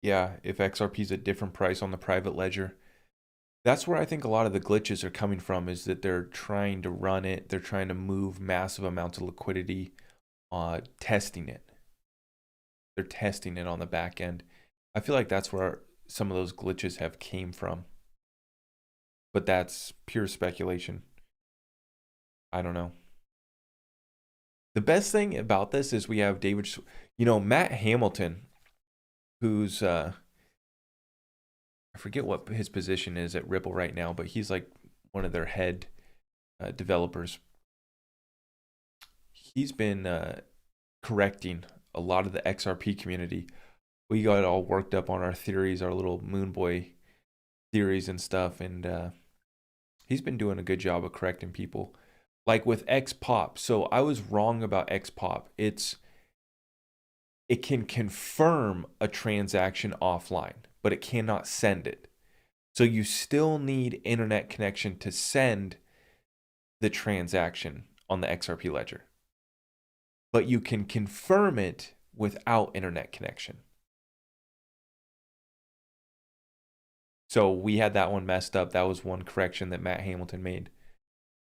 Yeah, if XRP is a different price on the private ledger. That's where I think a lot of the glitches are coming from, is that they're trying to run it. They're trying to move massive amounts of liquidity, testing it. They're testing it on the back end. I feel like that's where some of those glitches have came from. But that's pure speculation. I don't know. The best thing about this is we have Matt Hamilton, who's I forget what his position is at Ripple right now, but he's like one of their head developers. He's been correcting a lot of the XRP community. We got all worked up on our theories, our little Moon Boy theories and stuff, and he's been doing a good job of correcting people. Like with XPOP. So I was wrong about XPOP. It can confirm a transaction offline, but it cannot send it. So you still need internet connection to send the transaction on the XRP ledger. But you can confirm it without internet connection. So we had that one messed up. That was one correction that Matt Hamilton made.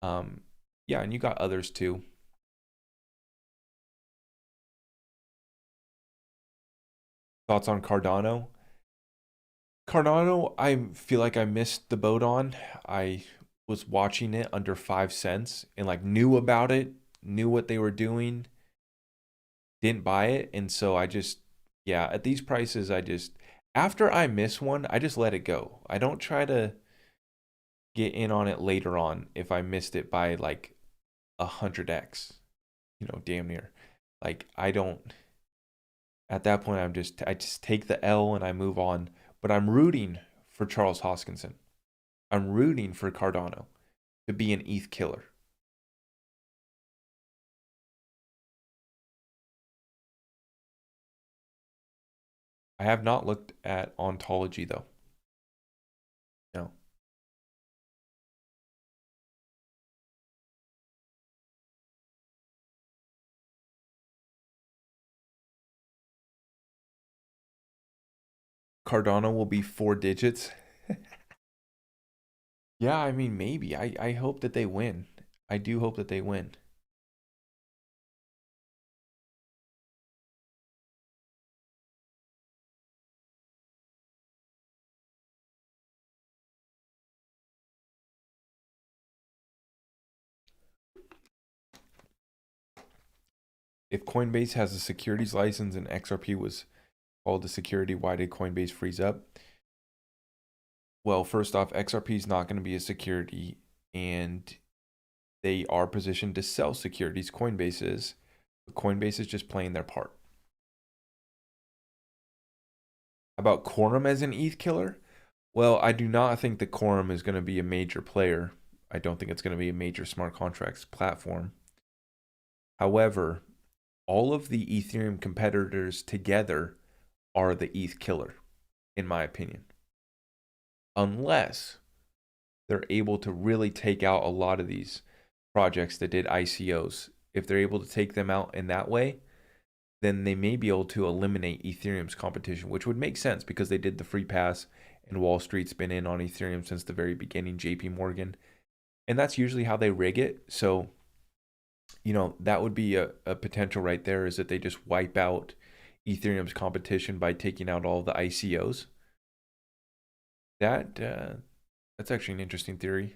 Yeah, and you got others too. Thoughts on Cardano? Cardano, I feel like I missed the boat on. I was watching it under 5 cents and like knew about it, knew what they were doing, didn't buy it. And so at these prices, after I miss one, I just let it go. I don't try to get in on it later on if I missed it by like 100x, damn near. Like I don't at that point I just take the L and I move on. But I'm rooting for Charles Hoskinson. I'm rooting for Cardano to be an ETH killer. I have not looked at ontology though. No. Cardano will be 4 digits. Yeah, I mean maybe. I hope that they win. I do hope that they win. If Coinbase has a securities license and XRP was called a security, why did Coinbase freeze up? Well, first off, XRP is not going to be a security, and they are positioned to sell securities. Coinbase is. Coinbase is just playing their part. About Quorum as an ETH killer? Well, I do not think that Quorum is going to be a major player. I don't think it's going to be a major smart contracts platform. However, all of the Ethereum competitors together are the ETH killer, in my opinion. Unless they're able to really take out a lot of these projects that did ICOs. If they're able to take them out in that way, then they may be able to eliminate Ethereum's competition, which would make sense because they did the free pass and Wall Street's been in on Ethereum since the very beginning, JP Morgan. And that's usually how they rig it. So, that would be a potential right there, is that they just wipe out Ethereum's competition by taking out all the ICOs. That's actually an interesting theory.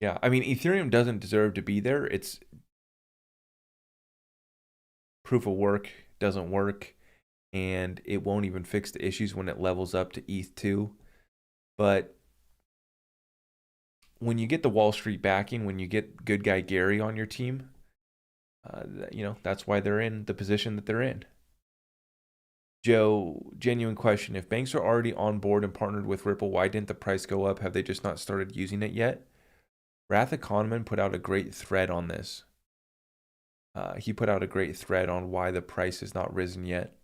Yeah, I mean, Ethereum doesn't deserve to be there. It's proof of work doesn't work, and it won't even fix the issues when it levels up to ETH2. But when you get the Wall Street backing, when you get good guy Gary on your team, that's why they're in the position that they're in. Joe, genuine question. If banks are already on board and partnered with Ripple, why didn't the price go up? Have they just not started using it yet? Wrath Economan put out a great thread on this. He put out a great thread on why the price has not risen yet.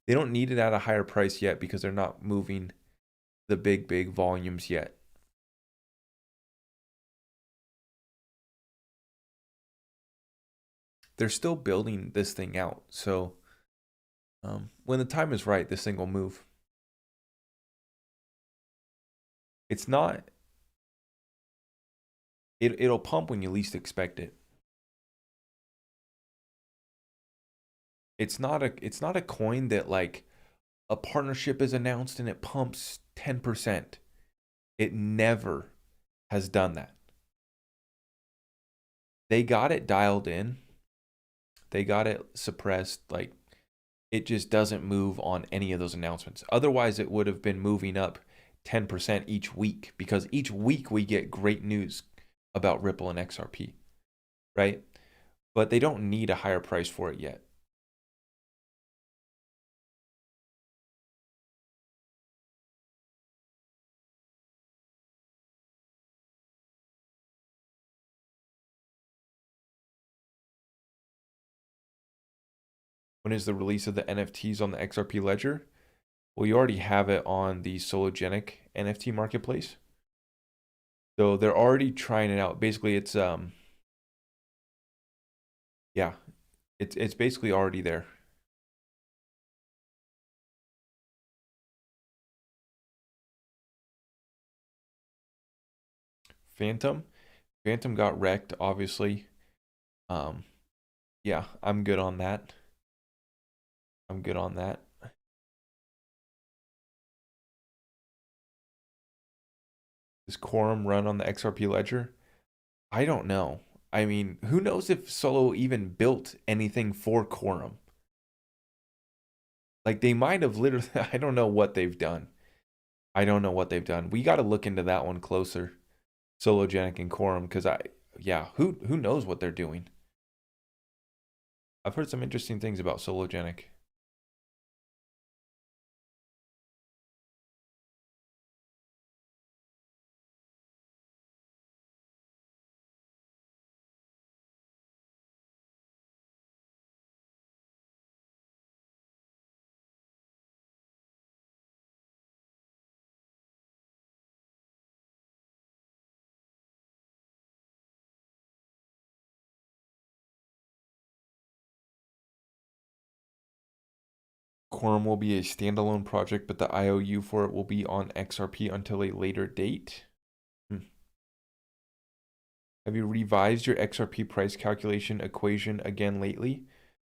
They don't need it at a higher price yet because they're not moving the big volumes yet. They're still building this thing out. So when the time is right, this thing will move. It's not, it'll pump when you least expect it. It's not a coin that like a partnership is announced and it pumps 10%. It never has done that. They got it dialed in. They got it suppressed. Like, it just doesn't move on any of those announcements. Otherwise, it would have been moving up 10% each week, because each week we get great news about Ripple and XRP, right? But they don't need a higher price for it yet. When is the release of the NFTs on the XRP ledger? Well, you already have it on the Sologenic NFT marketplace. So they're already trying it out. Basically, it's yeah, it's basically already there. Phantom got wrecked, obviously. Yeah, I'm good on that. I'm good on that. Does Quorum run on the XRP ledger? I don't know. I mean, who knows if Solo even built anything for Quorum? Like, they might have literally, I don't know what they've done. I don't know what they've done. We got to look into that one closer. Sologenic and Quorum, because who knows what they're doing? I've heard some interesting things about Sologenic. Quorum will be a standalone project, but the IOU for it will be on XRP until a later date. Have you revised your XRP price calculation equation again lately?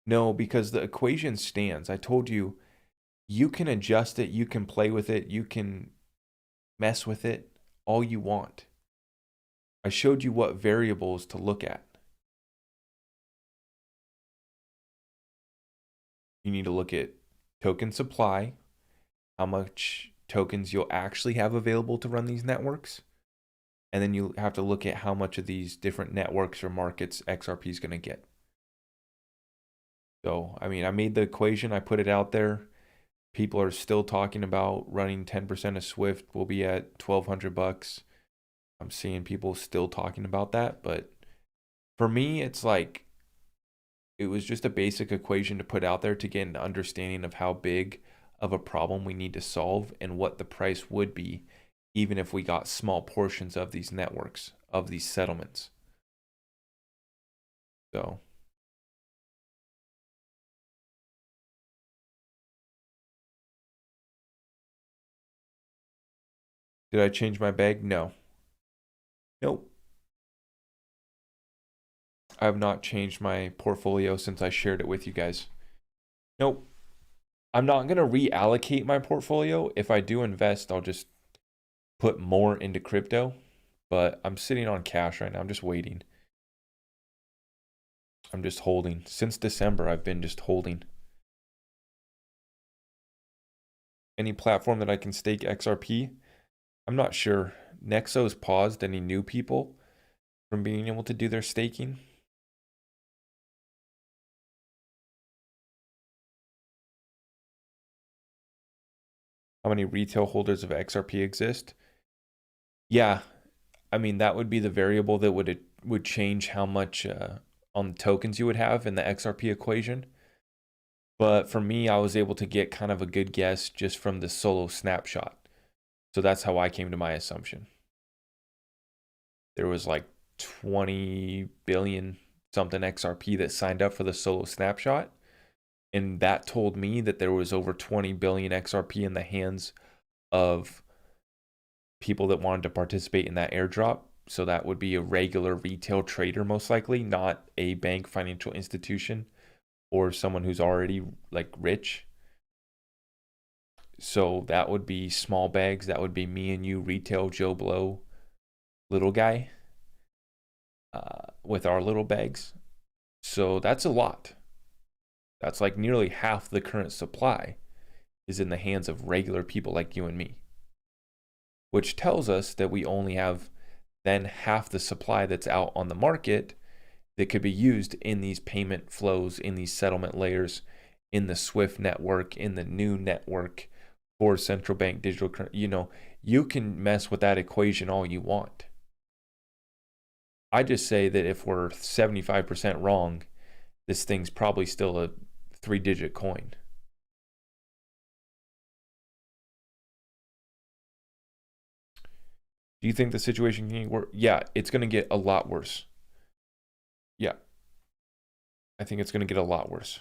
No, because the equation stands. I told you, you can adjust it, you can play with it, you can mess with it all you want. I showed you what variables to look at. You need to look at token supply, how much tokens you'll actually have available to run these networks. And then you have to look at how much of these different networks or markets XRP is going to get. So, I mean, I made the equation, I put it out there. People are still talking about running 10% of Swift will be at 1,200 bucks. I'm seeing people still talking about that, but for me, it's like it was just a basic equation to put out there to get an understanding of how big of a problem we need to solve and what the price would be, even if we got small portions of these networks, of these settlements. So, did I change my bag? No. Nope. I have not changed my portfolio since I shared it with you guys. Nope. I'm not going to reallocate my portfolio. If I do invest, I'll just put more into crypto. But I'm sitting on cash right now. I'm just waiting. I'm just holding. Since December, I've been just holding. Any platform that I can stake XRP? I'm not sure. Nexo's paused any new people from being able to do their staking. How many retail holders of XRP exist? Yeah, I mean that would be the variable that would change how much on the tokens you would have in the XRP equation. But for me, I was able to get kind of a good guess just from the solo snapshot. So that's how I came to my assumption. There was like 20 billion something XRP that signed up for the solo snapshot. And that told me that there was over 20 billion XRP in the hands of people that wanted to participate in that airdrop. So that would be a regular retail trader, most likely, not a bank financial institution or someone who's already like rich. So that would be small bags. That would be me and you, retail Joe Blow, little guy, with our little bags. So that's a lot. That's like nearly half the current supply is in the hands of regular people like you and me, which tells us that we only have then half the supply that's out on the market that could be used in these payment flows, in these settlement layers, in the Swift network, in the new network for central bank digital currency. You know, you can mess with that equation all you want. I just say that if we're 75% wrong, this thing's probably still a 3-digit coin. Do you think the situation can get worse? Yeah, it's going to get a lot worse. Yeah, I think it's going to get a lot worse.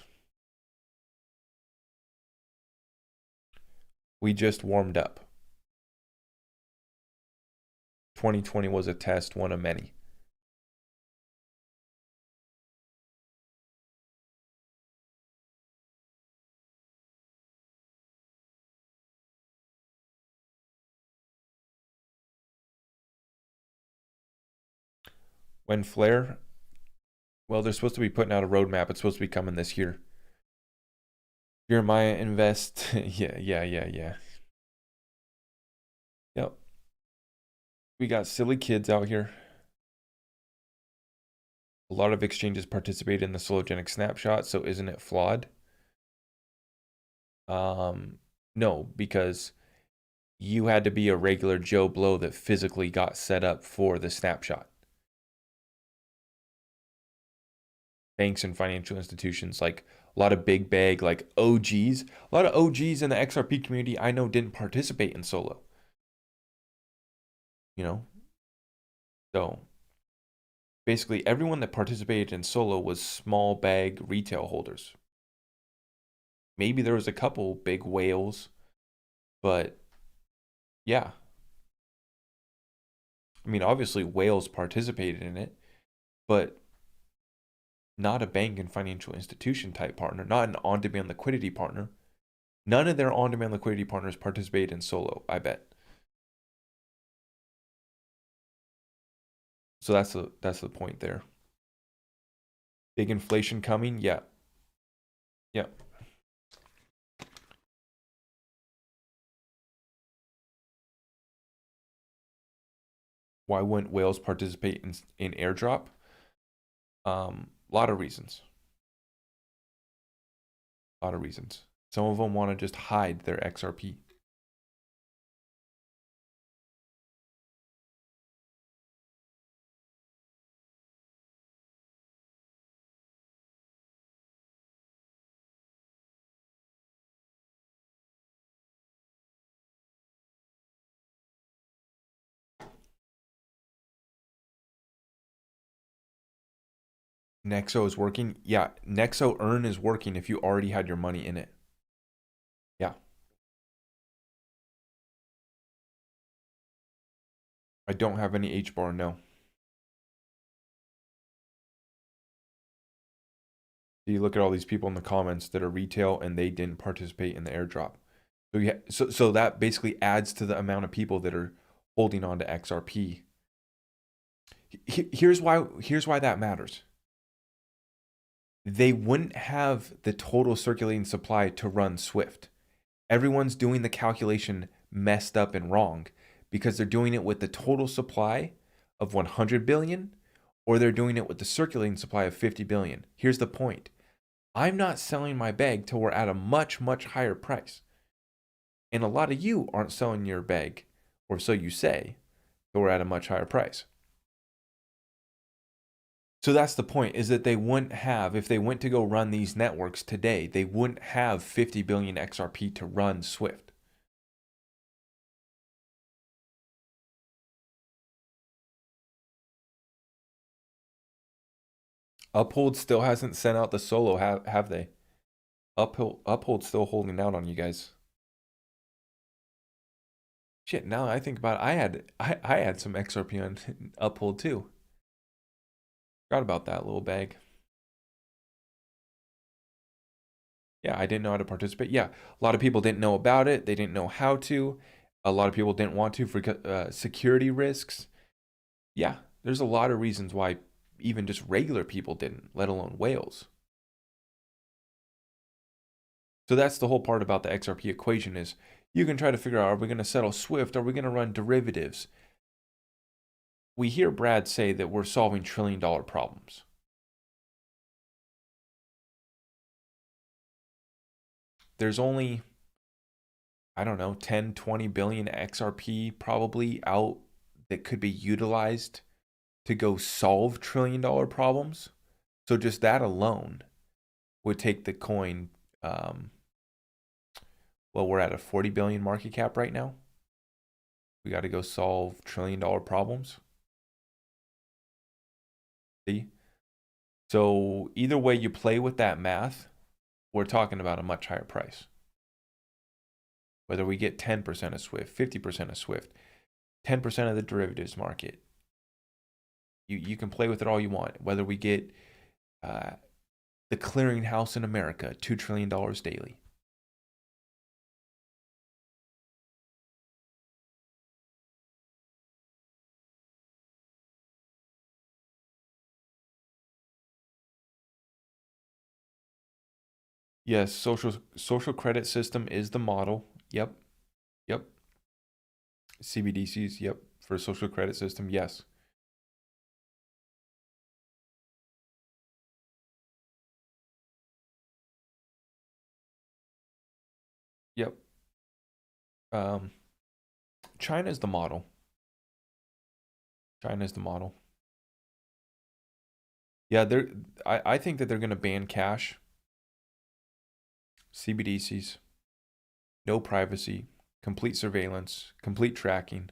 We just warmed up. 2020 was a test, one of many. When Flare, well, they're supposed to be putting out a roadmap. It's supposed to be coming this year. Jeremiah invest. Yeah. Yep. We got silly kids out here. A lot of exchanges participate in the Sologenic snapshot, so isn't it flawed? No, because you had to be a regular Joe Blow that physically got set up for the snapshot. Banks and financial institutions, like a lot of big bag, like OGs, a lot of OGs in the XRP community I know didn't participate in Solo. You know, so basically everyone that participated in Solo was small bag retail holders. Maybe there was a couple big whales, but yeah. I mean, obviously whales participated in it, but not a bank and financial institution type partner, not an on-demand liquidity partner. None of their on-demand liquidity partners participated in Solo, I bet. So that's the point there. Big inflation coming, yeah. Yeah. Why wouldn't whales participate in airdrop? A lot of reasons. A lot of reasons. Some of them want to just hide their XRP. Nexo is working. Yeah, Nexo Earn is working if you already had your money in it. Yeah. I don't have any HBAR, no. You look at all these people in the comments that are retail and they didn't participate in the airdrop. So yeah, so that basically adds to the amount of people that are holding on to XRP. Here's why that matters. They wouldn't have the total circulating supply to run Swift. Everyone's doing the calculation messed up and wrong because they're doing it with the total supply of 100 billion or they're doing it with the circulating supply of 50 billion. Here's the point. I'm not selling my bag till we're at a much, much higher price. And a lot of you aren't selling your bag, or so you say, till we're at a much higher price. So that's the point, is that they wouldn't have, if they went to go run these networks today, they wouldn't have 50 billion XRP to run Swift. Uphold still hasn't sent out the solo, have they? Uphold's still holding out on you guys. Shit, now I think about it, I had some XRP on Uphold too. Forgot about that little bag. Yeah, I didn't know how to participate. Yeah, a lot of people didn't know about it. They didn't know how to. A lot of people didn't want to for security risks. Yeah, there's a lot of reasons why even just regular people didn't, let alone whales. So that's the whole part about the XRP equation is you can try to figure out, are we going to settle Swift? Are we going to run derivatives? We hear Brad say that we're solving trillion-dollar problems. There's only, I don't know, 10, 20 billion XRP probably out that could be utilized to go solve trillion-dollar problems. So just that alone would take the coin, well, we're at a 40 billion market cap right now. We got to go solve trillion-dollar problems. See? So either way you play with that math, we're talking about a much higher price. Whether we get 10% of Swift, 50% of Swift, 10% of the derivatives market, you can play with it all you want. Whether we get the clearinghouse in America, $2 trillion daily. Yes, social credit system is the model. Yep. Yep. CBDCs, yep. For social credit system, yes. Yep. Um, China's the model. China's the model. Yeah, I think that they're gonna ban cash, CBDCs, no privacy, complete surveillance, complete tracking.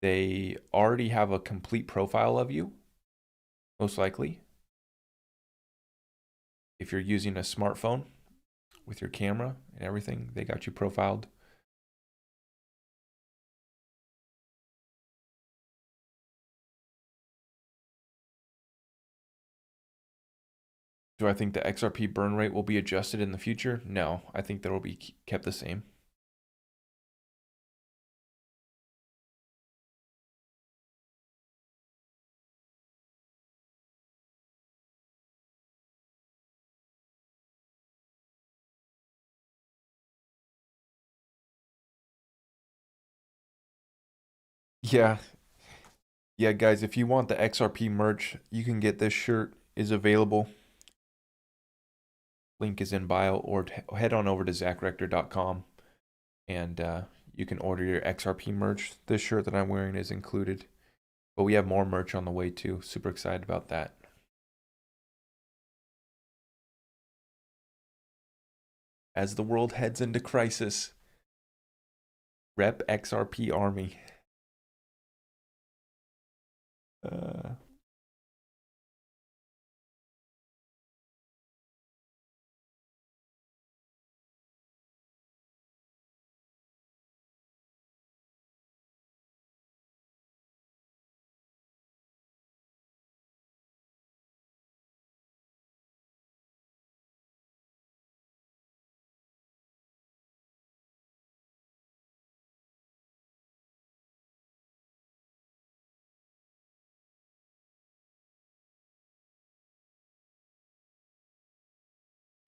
They already have a complete profile of you, most likely. If you're using a smartphone with your camera and everything, they got you profiled. Do I think the XRP burn rate will be adjusted in the future? No, I think that will be kept the same. Yeah, yeah, guys, if you want the XRP merch, you can get this shirt is available. Link is in bio, or head on over to zachrector.com and you can order your XRP merch. This shirt that I'm wearing is included, but we have more merch on the way too. Super excited about that. As the world heads into crisis, rep XRP army. Uh,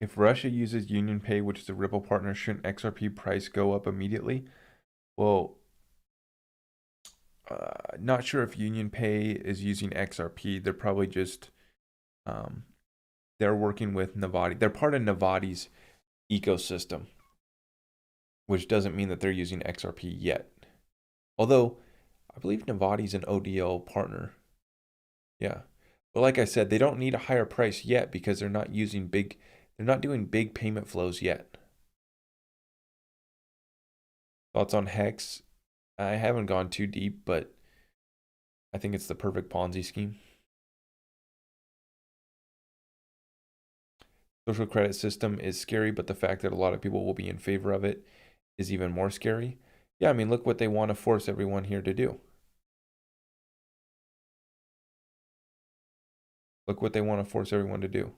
if Russia uses Union Pay, which is a Ripple partner, shouldn't XRP price go up immediately? Well, not sure if Union Pay is using XRP. They're probably just um, they're working with Navati. They're part of Navati's ecosystem, which doesn't mean that they're using XRP yet. Although I believe Navati's an ODL partner. Yeah. But like I said, they don't need a higher price yet because they're not doing big payment flows yet. Thoughts on Hex? I haven't gone too deep, but I think it's the perfect Ponzi scheme. Social credit system is scary, but the fact that a lot of people will be in favor of it is even more scary. Yeah, I mean, look what they want to force everyone here to do. Look what they want to force everyone to do.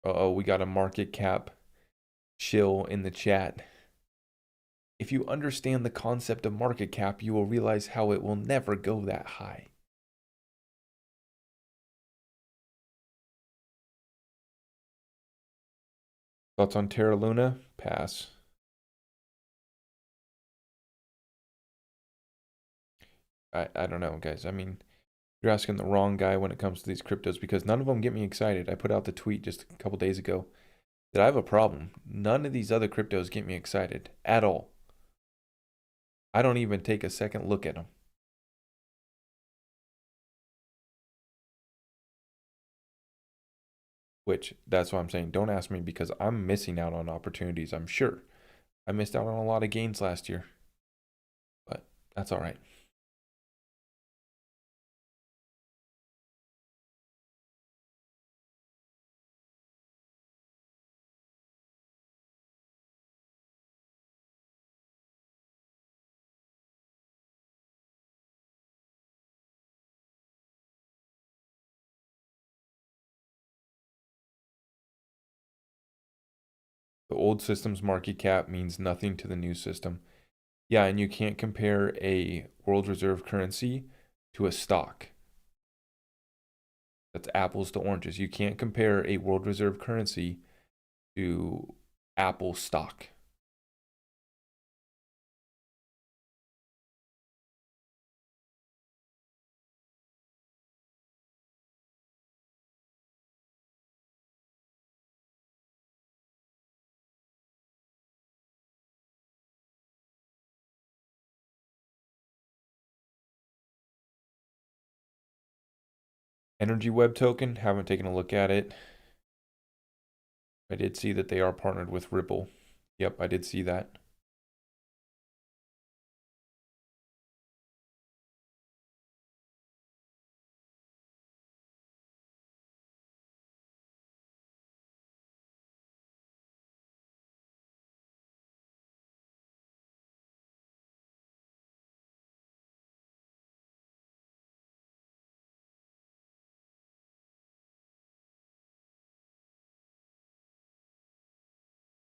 Uh-oh, we got a market cap chill in the chat. If you understand the concept of market cap, you will realize how it will never go that high. Thoughts on Terra Luna? Pass. I don't know, guys. I mean, you're asking the wrong guy when it comes to these cryptos because none of them get me excited. I put out the tweet just a couple days ago that I have a problem. None of these other cryptos get me excited at all. I don't even take a second look at them. Which, that's why I'm saying don't ask me because I'm missing out on opportunities, I'm sure. I missed out on a lot of gains last year, but that's all right. The old system's market cap means nothing to the new system. Yeah, and you can't compare a world reserve currency to a stock. That's apples to oranges. You can't compare a world reserve currency to Apple stock. Energy Web token, haven't taken a look at it. I did see that they are partnered with Ripple. Yep, I did see that.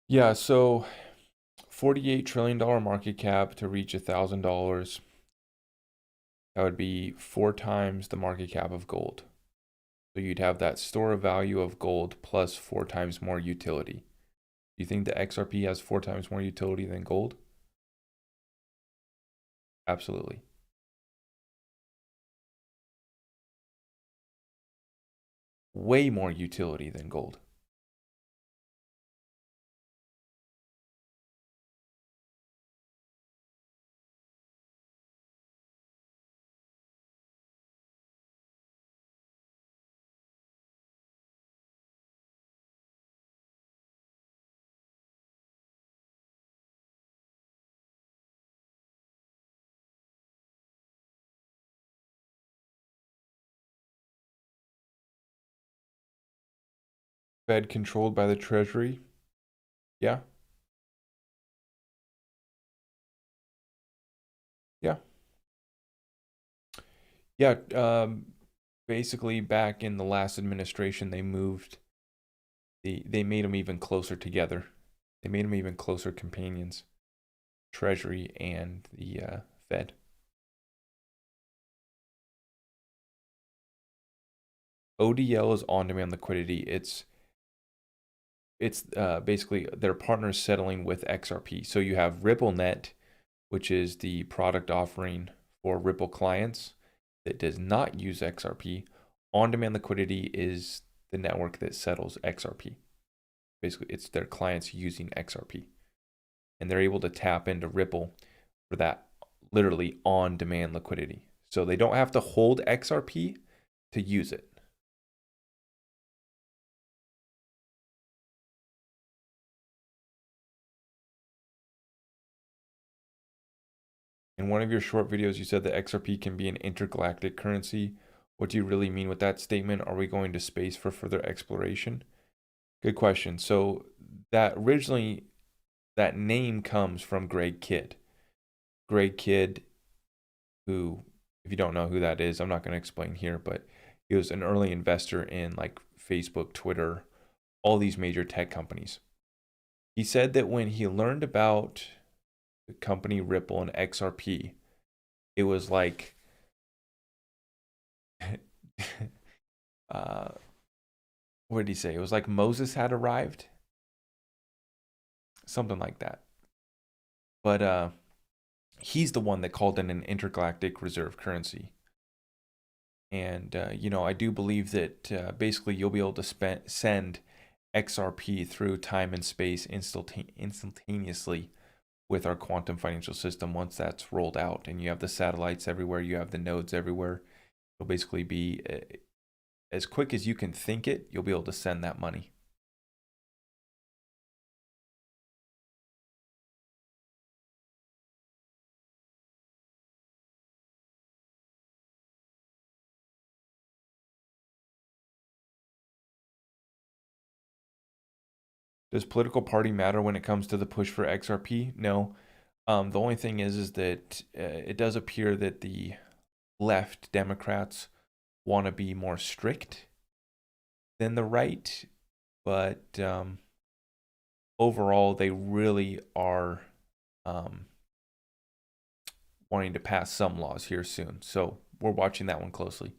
Yeah, so $48 trillion market cap to reach $1,000. That would be 4 times the market cap of gold. So you'd have that store of value of gold plus 4 times more utility. Do you think the XRP has 4 times more utility than gold? Absolutely. Way more utility than gold. Fed controlled by the Treasury. Yeah. Yeah. Yeah. Basically, back in the last administration, they made them even closer together. They made them even closer companions, Treasury and the Fed. ODL is on-demand liquidity. It's basically their partners settling with XRP. So you have RippleNet, which is the product offering for Ripple clients that does not use XRP. On-demand liquidity is the network that settles XRP. Basically, it's their clients using XRP. And they're able to tap into Ripple for that literally on-demand liquidity. So they don't have to hold XRP to use it. In one of your short videos, you said that XRP can be an intergalactic currency. What do you really mean with that statement? Are we going to space for further exploration? Good question. So that originally, that name comes from Greg Kidd. Greg Kidd, who, if you don't know who that is, I'm not going to explain here, but he was an early investor in like Facebook, Twitter, all these major tech companies. He said that when he learned about the company Ripple and XRP, it was like uh, what did he say? It was like Moses had arrived, something like that. But he's the one that called it an intergalactic reserve currency. And I do believe that basically you'll be able to send XRP through time and space instantaneously with our quantum financial system once that's rolled out. And you have the satellites everywhere, you have the nodes everywhere. It'll basically be as quick as you can think it, you'll be able to send that money. Does political party matter when it comes to the push for XRP? No. The only thing is that it does appear that the left Democrats want to be more strict than the right, but overall they really are wanting to pass some laws here soon. So we're watching that one closely.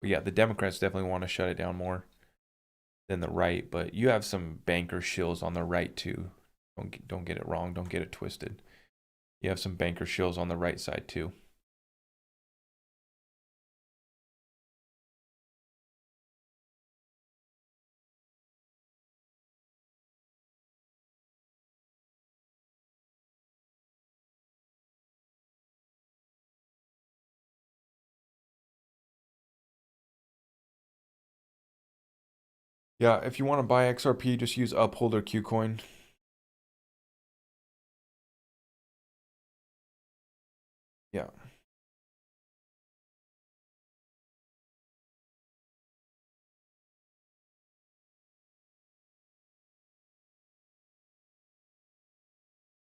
But yeah, the Democrats definitely want to shut it down more than the right, but you have some banker shills on the right too. Don't get it wrong. Don't get it twisted. You have some banker shills on the right side too. Yeah, if you want to buy XRP, just use Uphold or Qcoin. Yeah.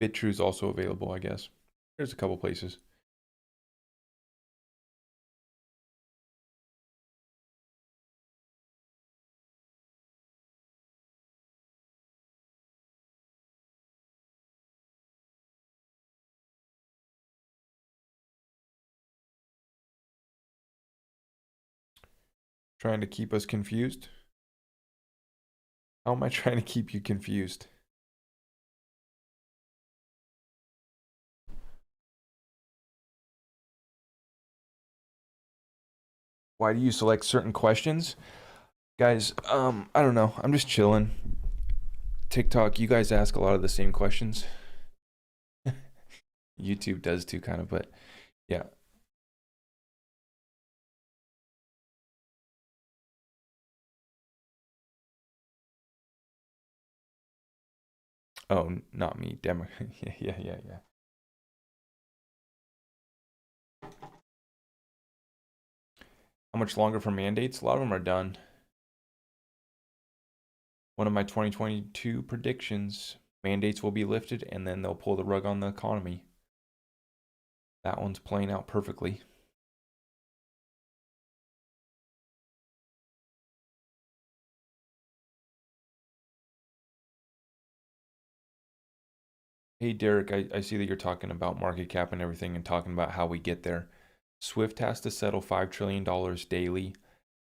BitTrue is also available, I guess. There's a couple places. Trying to keep us confused. How am I trying to keep you confused? Why do you select certain questions? Guys, I don't know. I'm just chilling. TikTok, you guys ask a lot of the same questions. YouTube does too, kind of, but yeah. Oh, not me. Yeah. How much longer for mandates? A lot of them are done. One of my 2022 predictions, mandates will be lifted and then they'll pull the rug on the economy. That one's playing out perfectly. Hey, Derek, I see that you're talking about market cap and everything and talking about how we get there. Swift has to settle $5 trillion daily.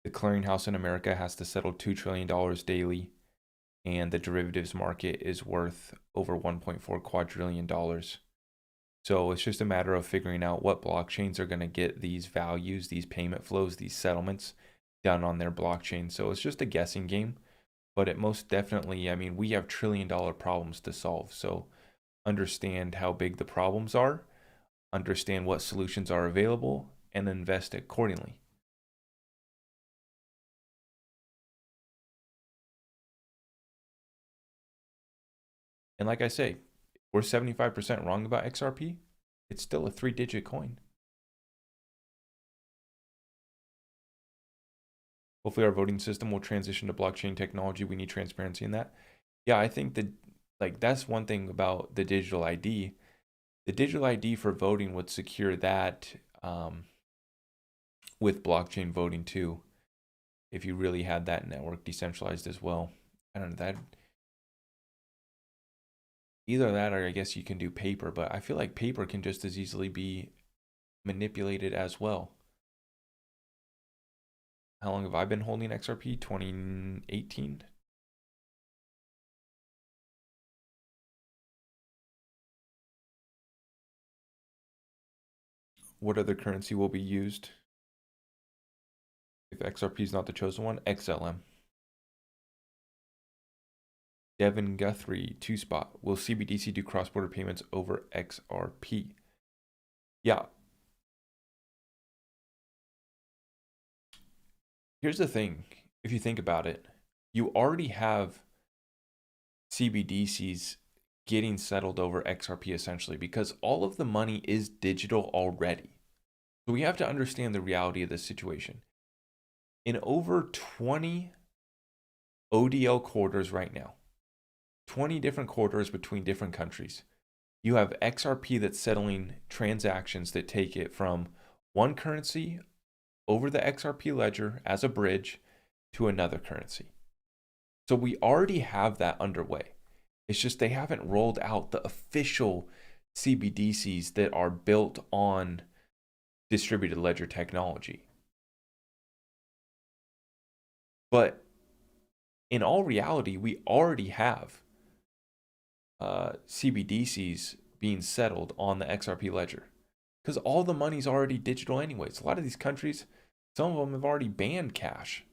The clearinghouse in America has to settle $2 trillion daily. And the derivatives market is worth over $1.4 quadrillion. So it's just a matter of figuring out what blockchains are going to get these values, these payment flows, these settlements done on their blockchain. So it's just a guessing game. But it most definitely, I mean, we have trillion-dollar problems to solve. So understand how big the problems are, understand what solutions are available, and invest accordingly. And like I say, we're 75% wrong about XRP. It's still a 3-digit coin. Hopefully our voting system will transition to blockchain technology. We need transparency in that. Yeah, I think that like that's one thing about the digital ID. The digital ID for voting would secure that with blockchain voting too. If you really had that network decentralized as well. I don't know that either that or I guess you can do paper, but I feel like paper can just as easily be manipulated as well. How long have I been holding XRP? 2018. What other currency will be used if XRP is not the chosen one? XLM. Devin Guthrie, 2 spot. Will CBDC do cross-border payments over XRP? Yeah. Here's the thing. If you think about it, you already have CBDCs getting settled over XRP essentially because all of the money is digital already. So we have to understand the reality of this situation. In over 20 ODL quarters right now, 20 different quarters between different countries, you have XRP that's settling transactions that take it from one currency over the XRP ledger as a bridge to another currency. So we already have that underway. It's just they haven't rolled out the official CBDCs that are built on distributed ledger technology. But in all reality, we already have CBDCs being settled on the XRP ledger because all the money's already digital anyways. A lot of these countries, some of them have already banned cash.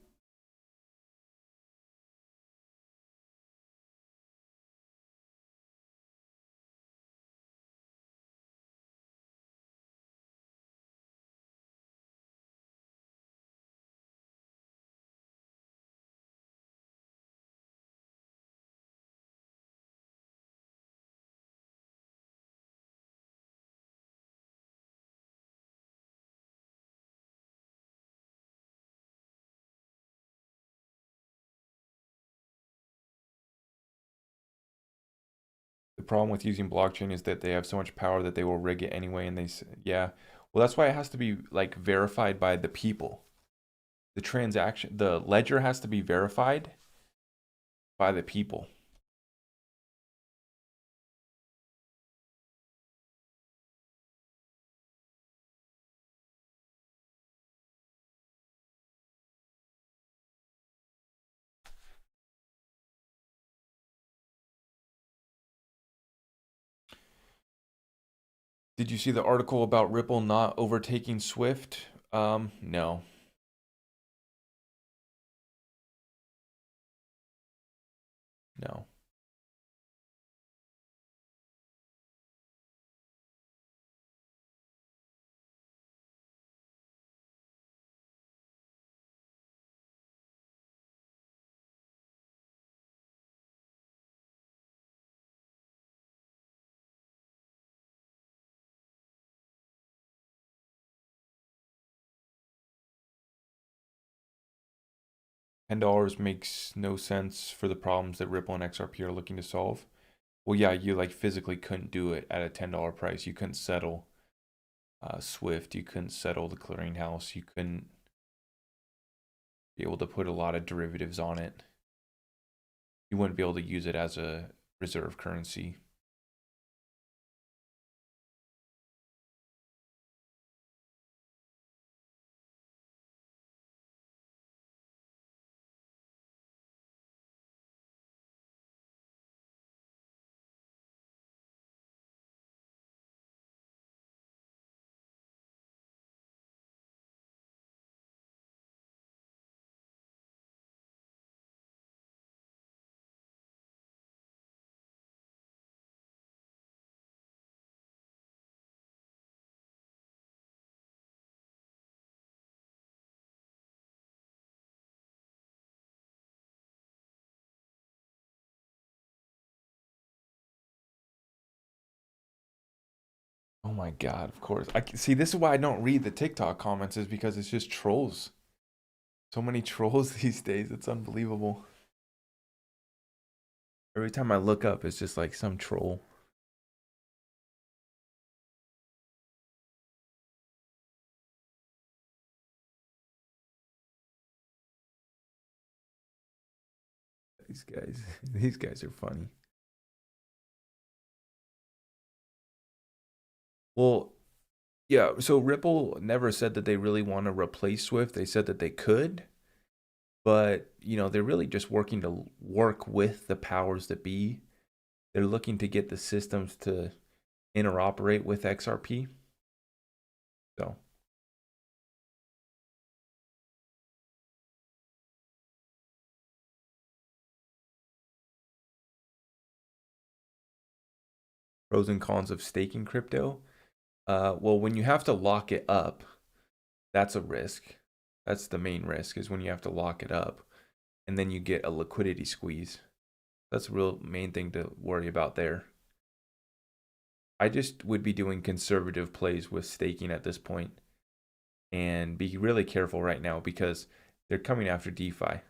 The problem with using blockchain is that they have so much power that they will rig it anyway. And yeah, well, that's why it has to be like verified by the people. The transaction, the ledger has to be verified by the people. Did you see the article about Ripple not overtaking Swift? No. No. $10 makes no sense for the problems that Ripple and XRP are looking to solve. Well, yeah, you like physically couldn't do it at a $10 price. You couldn't settle Swift. You couldn't settle the clearinghouse. You couldn't be able to put a lot of derivatives on it. You wouldn't be able to use it as a reserve currency. Oh my God, of course. See, this is why I don't read the TikTok comments, is because it's just trolls. So many trolls these days. It's unbelievable. Every time I look up, it's just like some troll. These guys, these guys are funny. Well, yeah, so Ripple never said that they really want to replace Swift. They said that they could, but they're really just working to work with the powers that be. They're looking to get the systems to interoperate with XRP. So, pros and cons of staking crypto. Well, when you have to lock it up, that's a risk. That's the main risk, is when you have to lock it up and then you get a liquidity squeeze. That's the real main thing to worry about there. I just would be doing conservative plays with staking at this point and be really careful right now because they're coming after DeFi.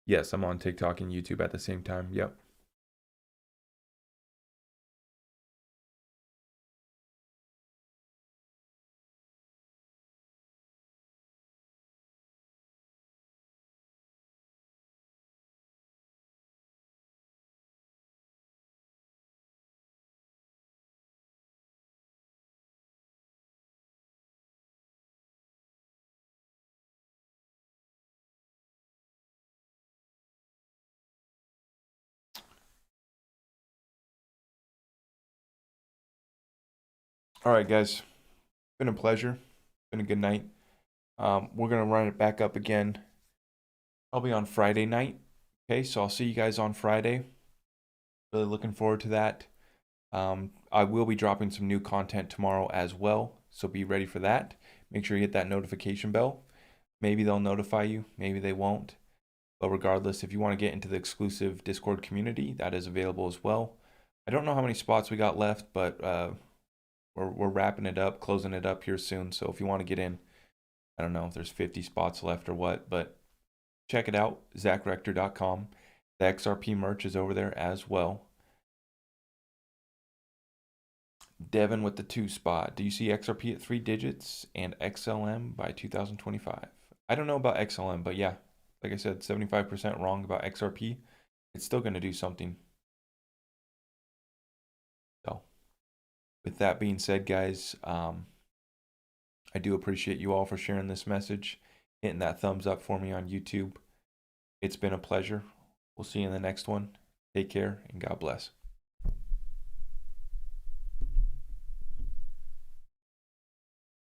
Yes, I'm on TikTok and YouTube at the same time. Yep. All right, guys. Been a pleasure. Been a good night. We're gonna run it back up again I'll be on Friday night. Okay, so I'll see you guys on Friday. Really looking forward to that. I will be dropping some new content tomorrow as well, so be ready for that. Make sure you hit that notification bell. Maybe they'll notify you, maybe they won't. But regardless, if you want to get into the exclusive Discord community, that is available as well. I don't know how many spots we got left, but we're wrapping it up, closing it up here soon. So if you want to get in, I don't know if there's 50 spots left or what, but check it out, zachrector.com. The XRP merch is over there as well. Devin with the 2 spot. Do you see XRP at 3 digits and XLM by 2025? I don't know about XLM, but yeah, like I said, 75% wrong about XRP. It's still going to do something. So, with that being said, guys, I do appreciate you all for sharing this message, hitting that thumbs up for me on YouTube. It's been a pleasure. We'll see you in the next one. Take care and God bless.